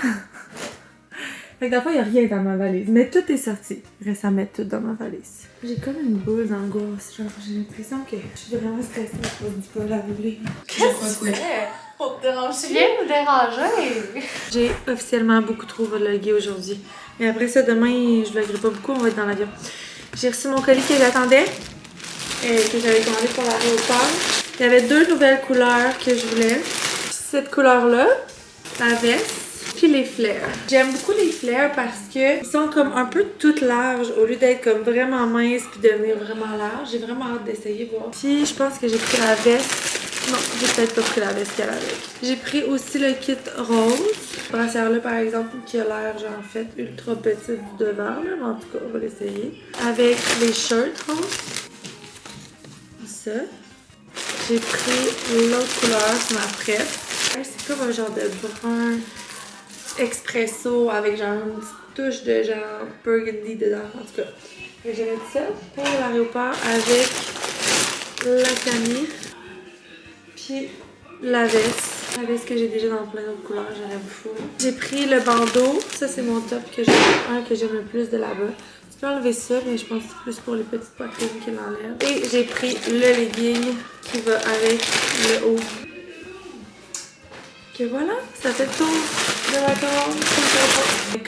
[SPEAKER 1] Fait que d'abord, il n'y a rien dans ma valise. Mais tout est sorti. Il reste à mettre tout dans ma valise. J'ai comme une boule d'angoisse. Genre, j'ai l'impression que je suis vraiment stressée à cause du col à rouler.
[SPEAKER 2] Qu'est-ce que tu fais? Pour te déranger? Tu viens me déranger?
[SPEAKER 1] J'ai officiellement beaucoup trop vlogué aujourd'hui. Mais après ça, demain, je vloggerai pas beaucoup, on va être dans l'avion. J'ai reçu mon colis que j'attendais, que j'avais commandé pour l'aéroport. Il y avait 2 nouvelles couleurs que je voulais. Cette couleur-là, la veste, puis les flares. J'aime beaucoup les flares parce que ils sont comme un peu toutes larges au lieu d'être comme vraiment minces puis devenir vraiment larges. J'ai vraiment hâte d'essayer voir. Puis je pense que j'ai pris la veste. Non, j'ai peut-être pas pris la veste qu'elle avec. J'ai pris aussi le kit rose. Brassière-là, par exemple, qui a l'air, genre, en fait, ultra petite devant, là. Mais en tout cas, on va l'essayer. Avec les shirts roses. Ça. J'ai pris l'autre couleur, c'est ma prête. C'est comme un genre de brun expresso avec, genre, une petite touche de, genre, burgundy dedans. En tout cas, j'ai mis ça pour l'aéroport avec la camille. Puis la veste. La veste que j'ai déjà dans plein d'autres couleurs, j'en ai fou. J'ai pris le bandeau. Ça, c'est mon top que j'aime le plus de là-bas. Tu peux enlever ça, mais je pense que c'est plus pour les petites poitrines qu'il enlève. Et j'ai pris le legging qui va avec le haut. Que voilà, ça fait le tour de la commande.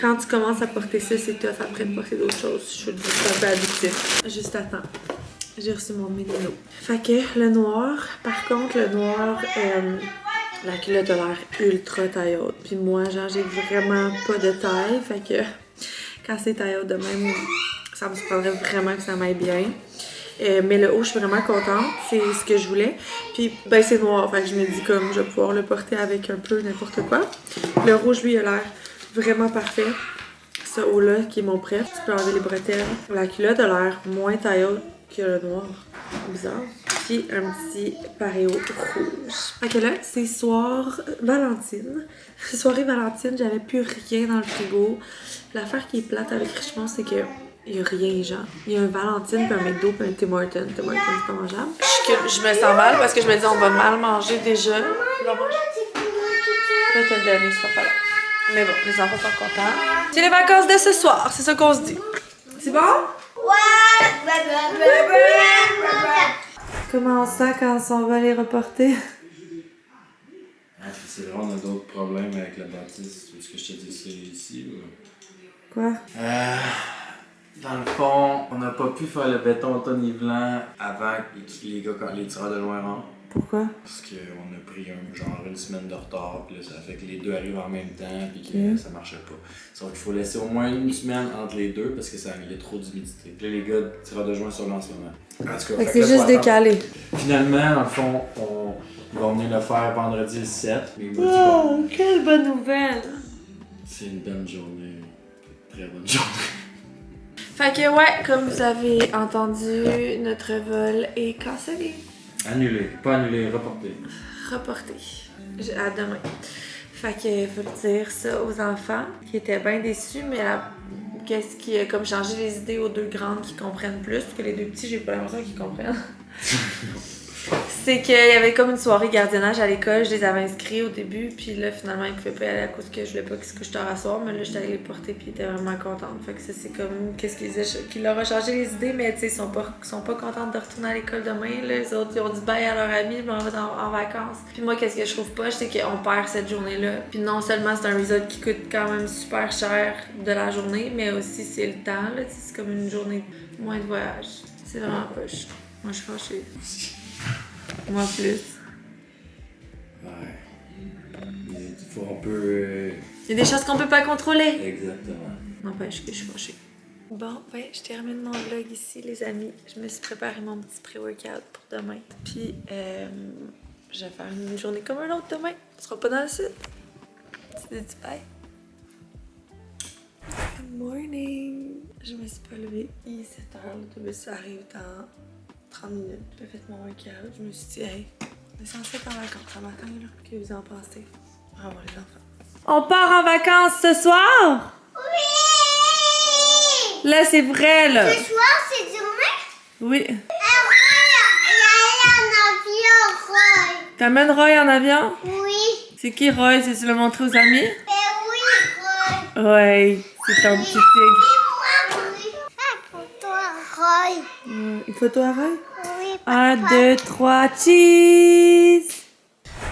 [SPEAKER 1] Quand tu commences à porter ça, c'est tough après de porter d'autres choses. Je suis un peu addictif. Juste attends. J'ai reçu mon ménino. Fait que le noir, par contre, le noir, la culotte a l'air ultra taille haute. Puis moi, genre, j'ai vraiment pas de taille. Fait que quand c'est taille haute de même, ça me surprendrait vraiment que ça m'aille bien. Mais le haut, je suis vraiment contente. C'est ce que je voulais. Puis, ben, c'est noir. Fait que je me dis comme je vais pouvoir le porter avec un peu n'importe quoi. Le rouge, lui, a l'air vraiment parfait. Ce haut-là, qui est mon préf. Tu peux enlever les bretelles. La culotte a l'air moins taille haute que le noir. Bizarre. Puis un petit pareo rouge. Fait que là, c'est soir Valentine. Soirée Valentine, j'avais plus rien dans le frigo. L'affaire qui est plate avec Richemont, c'est que il y a rien, genre. Il y a un Valentine, puis un McDo, puis un Tim Hortons. Tim Hortons, c'est pas mangeable. Je me sens mal parce que je me dis on va mal manger déjà. Je vais te le donner, ce sera pas là. Mais bon, les enfants sont contents. C'est les vacances de ce soir, c'est ça qu'on se dit. C'est bon? Comment on sent quand on va les reporter?
[SPEAKER 11] C'est vrai, on a d'autres problèmes avec la dentiste. Est-ce que je te dis ça ici ou...
[SPEAKER 1] Quoi?
[SPEAKER 11] Dans le fond, on n'a pas pu faire le béton automne-blanc avant que les tireurs de loin rentrent.
[SPEAKER 1] Pourquoi?
[SPEAKER 11] Parce qu'on a pris une semaine de retard, puis là, ça fait que les deux arrivent en même temps, puis que ça marchait pas. Donc il faut laisser au moins une semaine entre les deux parce que ça il y a trop d'humidité. Puis là, les gars de tireurs de joint sont là en ce moment. En tout cas,
[SPEAKER 1] c'est juste décalé.
[SPEAKER 11] Finalement, dans le fond, ils vont venir le faire vendredi le 7.
[SPEAKER 1] Oh, quelle bonne nouvelle!
[SPEAKER 11] C'est une bonne journée. Une très bonne journée.
[SPEAKER 1] Fait que ouais, comme vous avez entendu, notre vol est cancellé.
[SPEAKER 11] Annulé. Pas annulé, reporté.
[SPEAKER 1] Reporté. À demain. Fait que faut le dire ça aux enfants qui étaient bien déçus, mais qu'est-ce qui a comme changé les idées aux deux grandes qui comprennent plus que les deux petits, j'ai pas l'impression qu'ils comprennent. C'est qu'il y avait comme une soirée gardiennage à l'école, je les avais inscrits au début, puis là finalement ils pouvaient pas y aller à cause que je voulais pas qu'ils se couchent tard à soir, mais là j'étais allée les porter puis ils étaient vraiment contentes. Fait que ça c'est comme qu'est-ce qui leur a changé les idées, mais tu sais ils sont pas contentes de retourner à l'école demain, là. Les autres ils ont dit bye à leurs amis, mais on va en vacances. Puis moi qu'est-ce que je trouve pas, c'est qu'on perd cette journée-là. Puis non seulement c'est un resort qui coûte quand même super cher de la journée, mais aussi c'est le temps, là, c'est comme une journée moins de voyage. C'est vraiment poche. Moi je suis fâchée. Moi plus.
[SPEAKER 11] Ouais. On peut...
[SPEAKER 1] Il y a des choses qu'on peut pas contrôler.
[SPEAKER 11] Exactement.
[SPEAKER 1] N'empêche que je suis fâchée. Bon, ben, je termine mon vlog ici, les amis. Je me suis préparé mon petit pré-workout pour demain. Puis, je vais faire une journée comme un autre demain. Tu seras pas dans le sud. Tu dis bye. Good morning! Je me suis pas levée. Il est 7h, l'autobus arrive dans 30 minutes. J'ai fait mon workout. Je me suis dit, hey, on est censé être en vacances ce matin, là. Que vous en pensez? Bravo les enfants. On part en vacances ce soir?
[SPEAKER 5] Oui!
[SPEAKER 1] Là, c'est vrai, là.
[SPEAKER 5] Ce soir, c'est demain?
[SPEAKER 1] Oui.
[SPEAKER 5] Il y a un avion, Roy.
[SPEAKER 1] T'amènes Roy en avion?
[SPEAKER 5] Oui.
[SPEAKER 1] C'est qui Roy? C'est tu l'as montré aux amis?
[SPEAKER 5] Oui, Roy.
[SPEAKER 1] Ouais, c'est ton petit tigre.
[SPEAKER 5] Moi, oui. Fais pour toi, Roy.
[SPEAKER 1] Une photo à Roy?
[SPEAKER 5] Oui,
[SPEAKER 1] 1, 2, 3, cheese!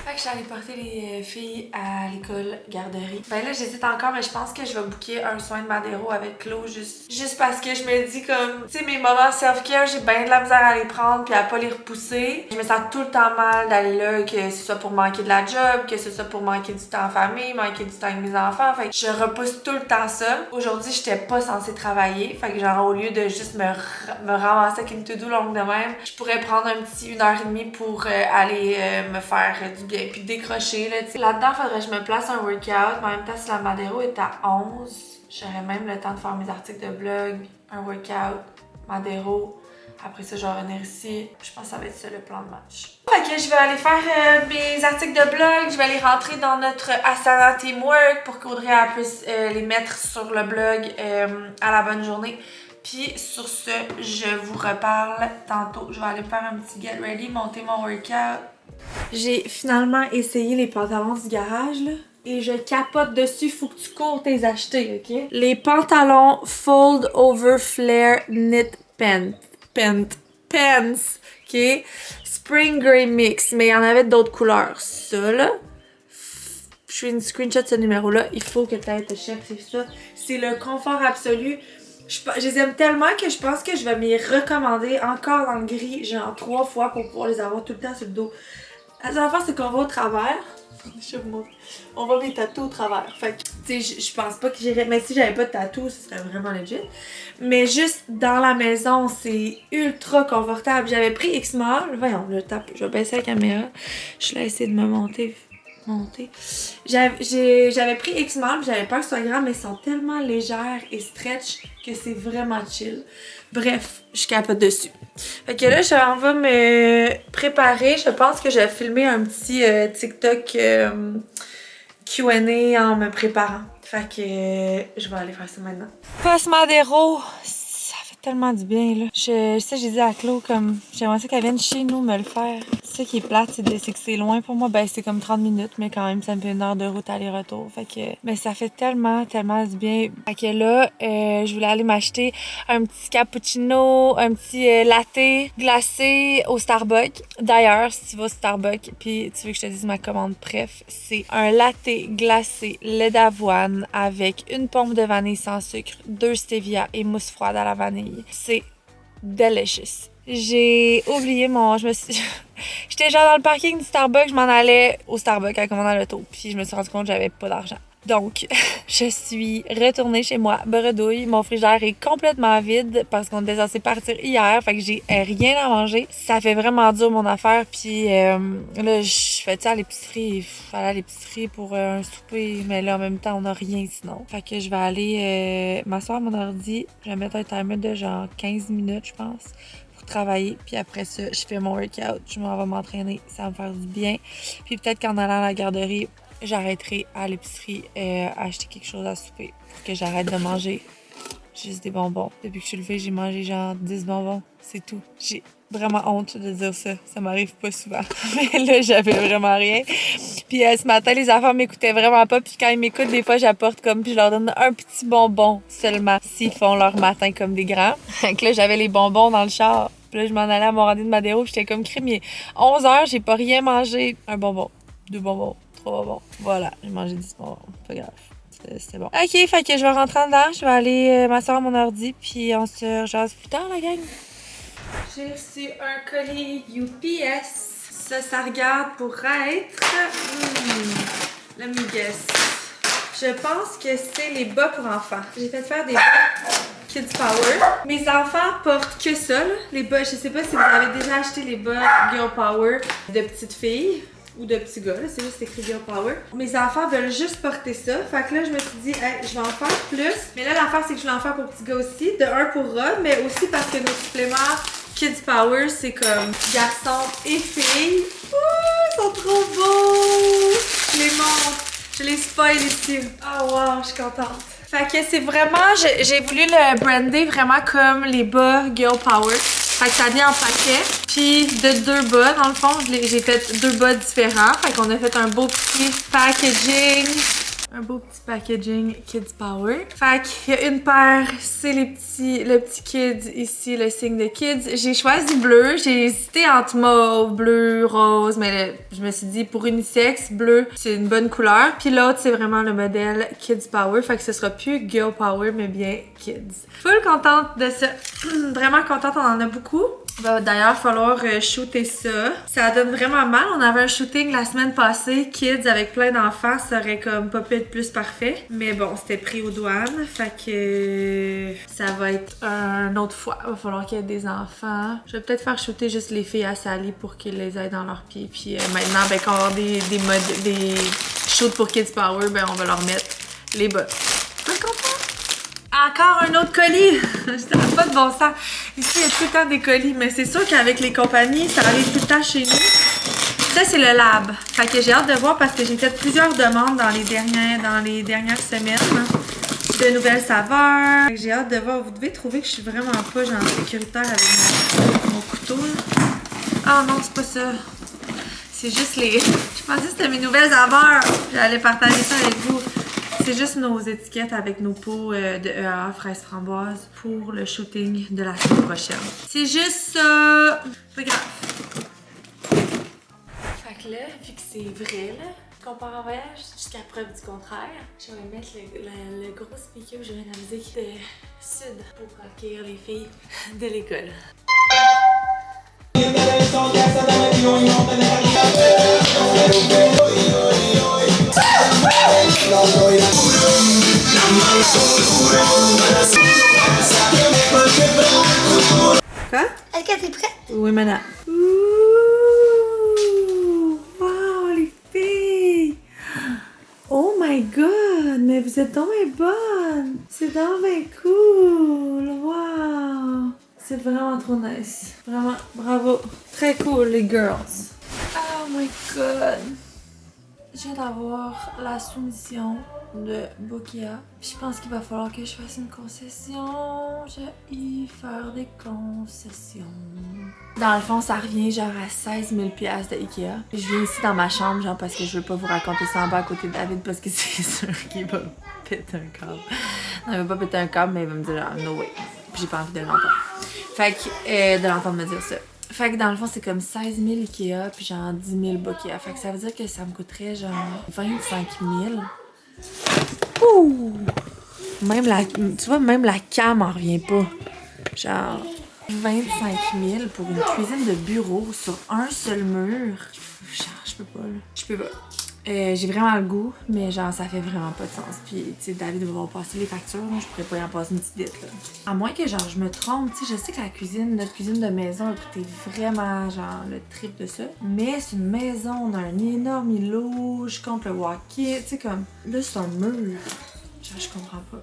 [SPEAKER 1] Fait que je suis allée porter les filles à l'école garderie. Ben là, j'hésite encore, mais je pense que je vais booker un soin de Madero avec Chloé juste parce que je me dis comme, tu sais, mes moments self-care, j'ai bien de la misère à les prendre puis à pas les repousser. Je me sens tout le temps mal d'aller là, que ce soit pour manquer de la job, que ce soit pour manquer du temps en famille, manquer du temps avec mes enfants. Fait que je repousse tout le temps ça. Aujourd'hui, j'étais pas censée travailler. Fait que genre, au lieu de juste me ramasser avec une to-do longue de même, je pourrais prendre un petit 1h30 pour aller me faire du bien puis décrocher là, tu sais. Là-dedans, faudrait que je me place un workout, mais en même temps, si la Madero est à 11, j'aurais même le temps de faire mes articles de blog, un workout, Madero. Après ça, je vais revenir ici. Je pense que ça va être ça le plan de match. Fait que je vais aller faire mes articles de blog. Je vais les rentrer dans notre Asana Teamwork pour qu'Audrey puisse les mettre sur le blog à la bonne journée. Puis sur ce, je vous reparle tantôt. Je vais aller faire un petit get ready, monter mon workout. J'ai finalement essayé les pantalons du garage, là. Et je capote dessus, faut que tu cours t'es acheter, ok? Les pantalons Fold Over Flare Knit Pants, ok? Spring Grey Mix, mais il y en avait d'autres couleurs. Ça, là, je fais une screenshot de ce numéro-là, il faut que tu ailles te chercher ça. C'est le confort absolu. Je les aime tellement que je pense que je vais m'y recommander encore dans le gris, genre 3 fois pour pouvoir les avoir tout le temps sur le dos. La seule affaire, c'est qu'on va au travers. Je vais vous montrer. On va mes tatous au travers. Fait que, tu sais, je pense pas que j'irais. Mais si j'avais pas de tatou, ce serait vraiment legit. Mais juste dans la maison, c'est ultra confortable. J'avais pris X-Mall. Voyons, le tape. Je vais baisser la caméra. Je vais essayer de me monter. J'avais pris X-Mall, j'avais peur que ce soit grand, mais ils sont tellement légères et stretch que c'est vraiment chill. Bref, je capote dessus. Fait que là, je m'en vais me préparer. Je pense que je vais filmer un petit TikTok Q&A en me préparant. Fait que je vais aller faire ça maintenant. Passe Madero, ça fait tellement du bien, là. J'ai dit à Chloé, comme, j'aimerais ça qu'elle vienne chez nous me le faire. Ce qui est plate, c'est que c'est loin pour moi. Ben, c'est comme 30 minutes, mais quand même, ça me fait 1 heure de route aller-retour. Fait que, mais ça fait tellement du bien. Fait que là, je voulais aller m'acheter un petit cappuccino, un petit latte glacé au Starbucks. D'ailleurs, si tu vas au Starbucks puis tu veux que je te dise ma commande préf, c'est un latte glacé lait d'avoine avec une pompe de vanille sans sucre, 2 stevia et mousse froide à la vanille. C'est delicious. J'ai oublié j'étais genre dans le parking du Starbucks, je m'en allais au Starbucks à commander l'auto, puis je me suis rendu compte que j'avais pas d'argent. Donc, je suis retournée chez moi, bredouille. Mon frigidaire est complètement vide parce qu'on était censé partir hier, fait que j'ai rien à manger. Ça fait vraiment dur mon affaire, puis là, je fais à l'épicerie, aller à l'épicerie pour un souper, mais là, en même temps, on n'a rien sinon. Fait que je vais aller m'asseoir à mon ordi, je vais mettre un timer de genre 15 minutes, je pense, travailler, puis après ça, je fais mon workout, je m'en vais m'entraîner, ça va me faire du bien. Puis peut-être qu'en allant à la garderie, j'arrêterai à l'épicerie acheter quelque chose à souper pour que j'arrête de manger juste des bonbons. Depuis que je suis levée, j'ai mangé genre 10 bonbons, c'est tout. J'ai vraiment honte de dire ça, ça m'arrive pas souvent. Mais là, j'avais vraiment rien. Puis ce matin, les enfants m'écoutaient vraiment pas, puis quand ils m'écoutent, des fois, j'apporte comme, puis je leur donne un petit bonbon seulement s'ils font leur matin comme des grands. Donc là, j'avais les bonbons dans le char. Puis là, je m'en allais à mon rendez-vous de Madero, j'étais comme crémier. 11h, j'ai pas rien mangé. Un bonbon, 2 bonbons, 3 bonbons. Voilà, j'ai mangé 10 bonbons. Pas grave. C'était bon. Ok, fait que je vais rentrer dedans. Je vais aller m'asseoir à mon ordi, puis on se rejase plus tard, la gang. J'ai reçu un colis UPS. Ça regarde pour être... let me guess. Je pense que c'est les bas pour enfants. J'ai fait faire des bas Kids Power. Mes enfants portent que ça, là. Les bas, je sais pas si vous avez déjà acheté les bas Girl Power de petites filles. Ou de petits gars, là, c'est juste écrit Girl Power. Mes enfants veulent juste porter ça. Fait que là, je me suis dit, hey, je vais en faire plus. Mais là, l'affaire, c'est que je vais en faire pour petits gars aussi. De un pour Rob, mais aussi parce que nos suppléments Kids Power, c'est comme garçons et filles. Ouh, ils sont trop beaux! Je les montre. Je les spoil ici. Oh wow, je suis contente. Fait que c'est vraiment, j'ai voulu le brander vraiment comme les bas Girl Power. Fait que ça vient en paquet. Puis de 2 bas, dans le fond, j'ai fait 2 bas différents. Fait qu'on a fait un beau petit packaging. Un beau petit packaging Kids Power. Fait qu'il y a une paire, c'est le petit Kids ici, le signe de Kids. J'ai choisi bleu. J'ai hésité entre mauve, bleu, rose, mais je me suis dit pour unisexe, bleu, c'est une bonne couleur. Puis l'autre, c'est vraiment le modèle Kids Power. Fait que ce sera plus Girl Power, mais bien Kids. Full contente de ça. Vraiment contente, on en a beaucoup. Va d'ailleurs falloir shooter ça. Ça donne vraiment mal. On avait un shooting la semaine passée, kids avec plein d'enfants, ça aurait comme pas pu être plus parfait. Mais bon, c'était pris aux douanes. Fait que ça va être une autre fois. Il va falloir qu'il y ait des enfants. Je vais peut-être faire shooter juste les filles à Sally pour qu'ils les aient dans leurs pieds. Puis maintenant, ben, quand on va avoir des shoots pour Kids Power, ben on va leur mettre les bas. Encore un autre colis! Ça n'a pas de bon sens. Ici, il y a tout le temps des colis, mais c'est sûr qu'avec les compagnies, ça arrive tout le temps chez nous. Ça, c'est le lab. Fait que j'ai hâte de voir parce que j'ai fait plusieurs demandes dans les dernières semaines de nouvelles saveurs. Fait que j'ai hâte de voir. Vous devez trouver que je suis vraiment pas genre sécuritaire avec mon couteau. Ah non, c'est pas ça. C'est juste les... Je pensais que c'était mes nouvelles saveurs. J'allais partager ça avec vous. C'est juste nos étiquettes avec nos pots de EA fraises framboises pour le shooting de la semaine prochaine. C'est juste ça. Pas grave. Fait que là, vu que c'est vrai, là, qu'on part en voyage jusqu'à preuve du contraire, je vais mettre le gros speaker où je mets la musique de Sud pour accueillir les filles de l'école. Quoi?
[SPEAKER 5] Est-ce que t'es prête?
[SPEAKER 1] Oui, maintenant. Ouh! Wow, les filles! Oh my god! Mais vous êtes donc bien bonnes! C'est donc bien cool! Wow! C'est vraiment trop nice. Vraiment, bravo. Très cool, les girls. Oh my god! Je viens d'avoir la soumission de Bokia. Puis je pense qu'il va falloir que je fasse une concession. J'ai y faire des concessions. Dans le fond, ça revient genre à 16 000 $ de Ikea. Puis je viens ici dans ma chambre, genre parce que je veux pas vous raconter ça en bas à côté de David parce que c'est sûr qu'il va péter un câble. Non, il va pas péter un câble, mais il va me dire genre no way. Puis j'ai pas envie de l'entendre. Fait que, de l'entendre me dire ça. Fait que dans le fond, c'est comme 16 000 Ikea, puis genre 10 000 Bokia. Fait que ça veut dire que ça me coûterait genre 25 000. Ouh! Même tu vois, même la cam en revient pas. Genre 25 000 pour une cuisine de bureau sur un seul mur. Genre, je peux pas, là. Je peux pas. J'ai vraiment le goût, mais genre, ça fait vraiment pas de sens. Puis, tu sais, David va passer les factures, moi, je pourrais pas y en passer une petite dette, là. À moins que, genre, je me trompe, tu sais, je sais que notre cuisine de maison a coûté vraiment, genre, le triple de ça. Mais c'est une maison, on a un énorme îlot, je compte le walk-in, tu sais, comme, là, c'est un mur. Genre, je comprends pas.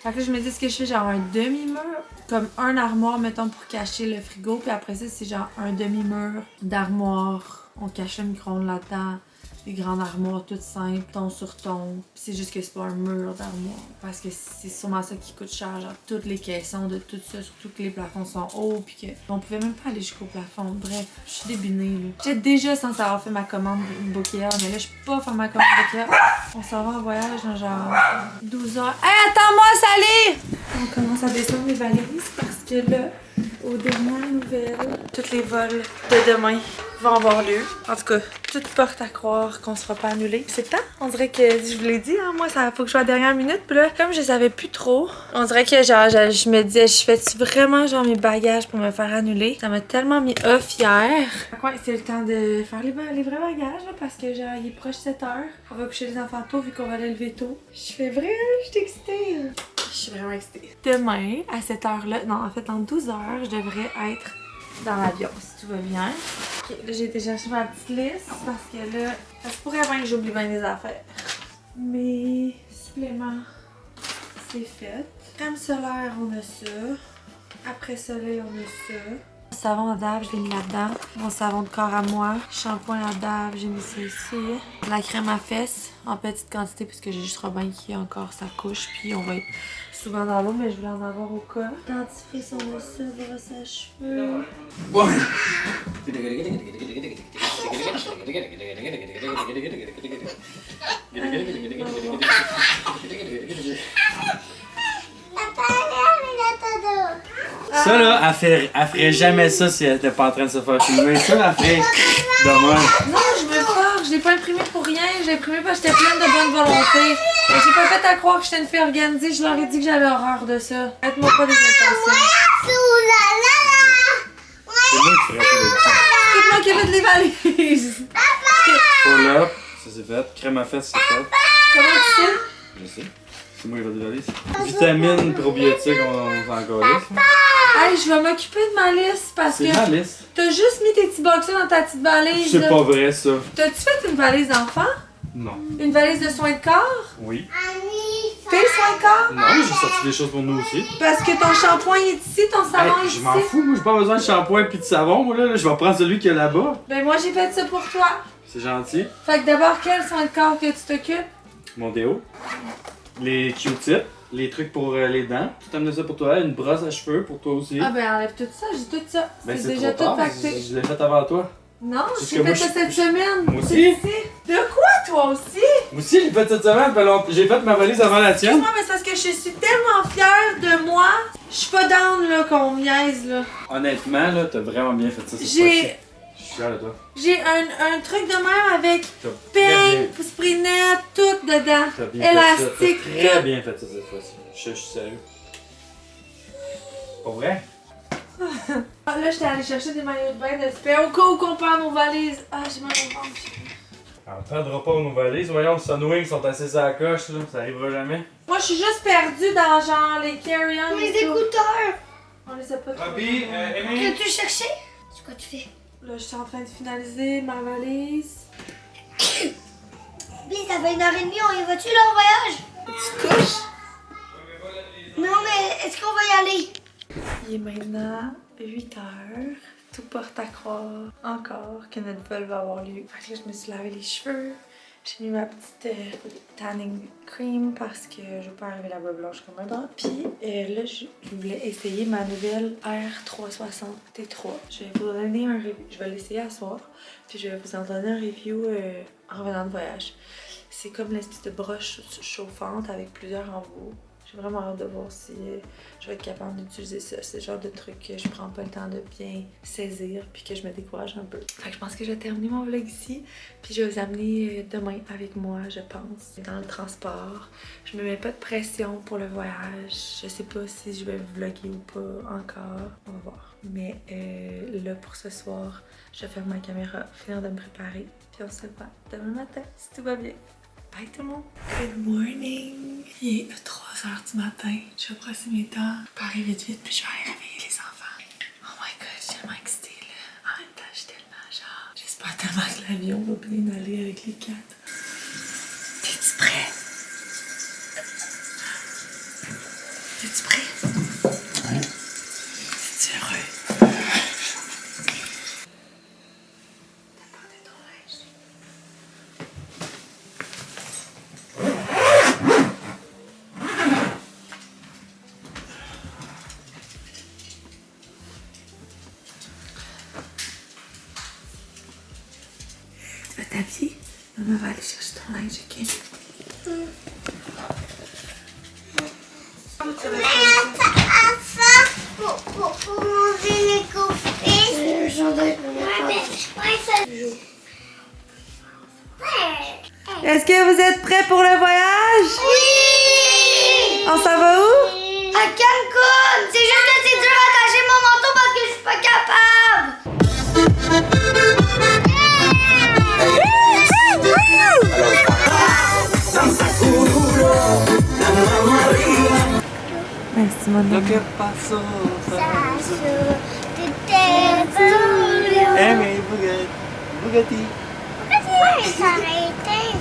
[SPEAKER 1] Fait que là, je me dis, est-ce que je fais genre un demi-mur? Comme un armoire, mettons, pour cacher le frigo, puis après ça, c'est genre un demi-mur d'armoire. On cache le micro-ondes là-dedans. Des grandes armoires toutes simples, ton sur ton. Puis c'est juste que c'est pas un mur d'armoire. Parce que c'est sûrement ça qui coûte cher. Genre toutes les caissons de tout ça, surtout que les plafonds sont hauts. Puis qu'on pouvait même pas aller jusqu'au plafond. Bref, je suis débinée là. J'étais déjà censée avoir fait ma commande Bokia, mais là je peux pas faire ma commande Bokia. On s'en va en voyage dans genre 12 heures. Hey, attends-moi, Sally! On commence à descendre les Valérie, c'est parce que là, aux dernières nouvelles, tous les vols de demain vont avoir lieu. En tout cas, tout porte à croire qu'on sera pas annulé. C'est le temps. On dirait que, je vous l'ai dit, hein, moi, ça faut que je sois à la dernière minute. Puis là, comme je savais plus trop, on dirait que genre, je me disais, je fais-tu vraiment genre mes bagages pour me faire annuler? Ça m'a tellement mis off hier. Ouais, c'est le temps de faire les vrais bagages, là, parce que genre, il est proche 7 heures. On va coucher les enfants tôt vu qu'on va les lever tôt. Je fais vrai, je suis excitée. Je suis vraiment excitée. Demain, à cette heure-là, non, en fait, en 12 heures, je devrais être dans l'avion, si tout va bien. Ok, là, j'ai été chercher ma petite liste parce que là, ça se pourrait bien que j'oublie bien des affaires. Mes suppléments, c'est fait. Crème solaire, on a ça. Après soleil, on a ça. Savon à dab, je l'ai mis là-dedans. Mon savon de corps à moi. Shampoing à dab, j'ai mis ça ici. La crème à fesses, en petite quantité, parce que j'ai juste Robin qui a encore sa couche. Puis on va être souvent dans l'eau, mais je voulais en avoir au cas. Dentifrice, on a ça, brosse à cheveux.
[SPEAKER 11] Ça là, elle ferait jamais ça si elle était pas en train de se faire filmer. Ça, elle ferait dommage.
[SPEAKER 1] Non, je me force, je l'ai pas imprimé pour rien. Je l'ai imprimé parce que j'étais pleine de bonne volonté. J'ai pas fait à croire que j'étais une fille organisée. Je leur ai dit que j'avais horreur de ça. Faites-moi pas des intentions.
[SPEAKER 11] C'est moi qui ferais ça.
[SPEAKER 1] C'est moi qui ai fait les valises.
[SPEAKER 11] Pull-up, ça c'est fait. Crème à fesses, c'est fait.
[SPEAKER 1] Comment tu sais?
[SPEAKER 11] Je sais. C'est moi qui vais des valises. Vitamines, probiotiques, on s'en calisse.
[SPEAKER 1] Hey, je vais m'occuper de ma liste parce que.
[SPEAKER 11] C'est ma liste.
[SPEAKER 1] T'as juste mis tes petits boxers dans ta petite valise.
[SPEAKER 11] C'est
[SPEAKER 1] là.
[SPEAKER 11] pas vrai ça.
[SPEAKER 1] T'as-tu fait une valise d'enfant?
[SPEAKER 11] Non.
[SPEAKER 1] Une valise de soins de corps?
[SPEAKER 11] Oui.
[SPEAKER 1] Tes soins de corps?
[SPEAKER 11] Non, mais j'ai sorti des choses pour nous aussi.
[SPEAKER 1] Parce que ton shampoing est ici, ton savon est
[SPEAKER 11] Hey,
[SPEAKER 1] ici.
[SPEAKER 11] je m'en fous, moi j'ai pas besoin de shampoing pis de savon, moi là, je vais prendre celui qu'il y a là-bas.
[SPEAKER 1] Ben moi j'ai fait ça pour toi.
[SPEAKER 11] C'est gentil.
[SPEAKER 1] Fait que d'abord, quel soin de corps que tu t'occupes?
[SPEAKER 11] Mon déo. Les Q-tips. Les trucs pour les dents. Tout amené ça pour toi. Une brosse à cheveux pour toi aussi.
[SPEAKER 1] Ah ben enlève tout ça, j'ai tout ça.
[SPEAKER 11] Ben,
[SPEAKER 1] c'est déjà
[SPEAKER 11] trop
[SPEAKER 1] tout
[SPEAKER 11] tard.
[SPEAKER 1] pacté.
[SPEAKER 11] Je l'ai fait avant toi.
[SPEAKER 1] Non,
[SPEAKER 11] Parce
[SPEAKER 1] j'ai
[SPEAKER 11] que
[SPEAKER 1] fait
[SPEAKER 11] moi,
[SPEAKER 1] ça cette semaine.
[SPEAKER 11] Moi aussi.
[SPEAKER 1] De quoi toi aussi?
[SPEAKER 11] Moi aussi, j'ai fait cette semaine. J'ai fait ma valise avant la tienne.
[SPEAKER 1] Excuse-moi, mais c'est parce que je suis tellement fière de moi. Je suis pas down là qu'on me niaise là.
[SPEAKER 11] Honnêtement, là, t'as vraiment bien fait ça.
[SPEAKER 1] J'ai
[SPEAKER 11] Je suis fier de toi.
[SPEAKER 1] J'ai un truc de même avec
[SPEAKER 11] T'as très bien-
[SPEAKER 1] peigne, spray net, tout dedans.
[SPEAKER 11] T'as bien
[SPEAKER 1] Élastique,
[SPEAKER 11] fait ça. T'as très
[SPEAKER 1] tout.
[SPEAKER 11] bien fait ça cette fois-ci. Je suis sérieux. Pas vrai?
[SPEAKER 1] Ah, là, j'étais allée chercher des maillots de bain de super au cas où qu'on perd nos valises. Ah, j'ai mal au ventre.
[SPEAKER 11] On prendra pas nos valises. Voyons, les Sunwing sont assis à la coche, là. Ça arrivera jamais.
[SPEAKER 1] Moi, je suis juste perdue dans genre les carry-on
[SPEAKER 5] Mes
[SPEAKER 1] et tout.
[SPEAKER 5] écouteurs.
[SPEAKER 1] On les a pas
[SPEAKER 11] Robbie,
[SPEAKER 1] trouvés.
[SPEAKER 11] Amy.
[SPEAKER 5] Que tu cherchais? C'est quoi tu fais?
[SPEAKER 1] Là, je suis en train de finaliser ma valise.
[SPEAKER 5] Puis ça fait 1h30, on y va-tu là en voyage?
[SPEAKER 1] Tu te couches?
[SPEAKER 5] Non, mais est-ce qu'on va y aller?
[SPEAKER 1] Il est maintenant 8 heures. Tout porte à croire encore que notre vol va avoir lieu. Fait que là, je me suis lavé les cheveux. J'ai mis ma petite tanning cream parce que je veux pas arriver la voix blanche comme un drap. Puis là, je voulais essayer ma nouvelle R360 T3. Je vais vous donner un review. Je vais l'essayer à soir. Puis je vais vous en donner un review en revenant de voyage. C'est comme l'espèce de broche chauffante avec plusieurs embouts. J'ai vraiment hâte de voir si je vais être capable d'utiliser ça. C'est le genre de truc que je prends pas le temps de bien saisir puis que je me décourage un peu. Fait que je pense que je vais terminer mon vlog ici. Puis je vais vous amener demain avec moi, je pense, dans le transport. Je me mets pas de pression pour le voyage. Je sais pas si je vais vlogger ou pas encore. On va voir. Mais là, pour ce soir, je vais fermer ma caméra, finir de me préparer. Puis on se voit demain matin, si tout va bien. Bye tout le monde! Good morning! Il est 3h du matin. Je vais brosser mes dents, préparer vite puis je vais aller réveiller les enfants. Oh my god, je suis tellement excitée là. En même temps, je suis tellement genre... J'espère tellement que l'avion va bien aller avec les 4. T'es-tu prêt? T'es-tu prêt?
[SPEAKER 11] Ouais.
[SPEAKER 1] T'es-tu heureux? Tu vas t'habiller? Maman va aller chercher ton linge, ok?
[SPEAKER 5] Pour manger les coffrets.
[SPEAKER 1] Est-ce que vous êtes prêts pour le voyage?
[SPEAKER 5] Oui!
[SPEAKER 1] On s'en va où?
[SPEAKER 5] À Cancun! C'est juste que c'est dur à cacher mon manteau parce que je suis pas capable!
[SPEAKER 1] Simone.
[SPEAKER 11] Lo que pasó,
[SPEAKER 5] Bugatti. Bugatti. Arrêtez.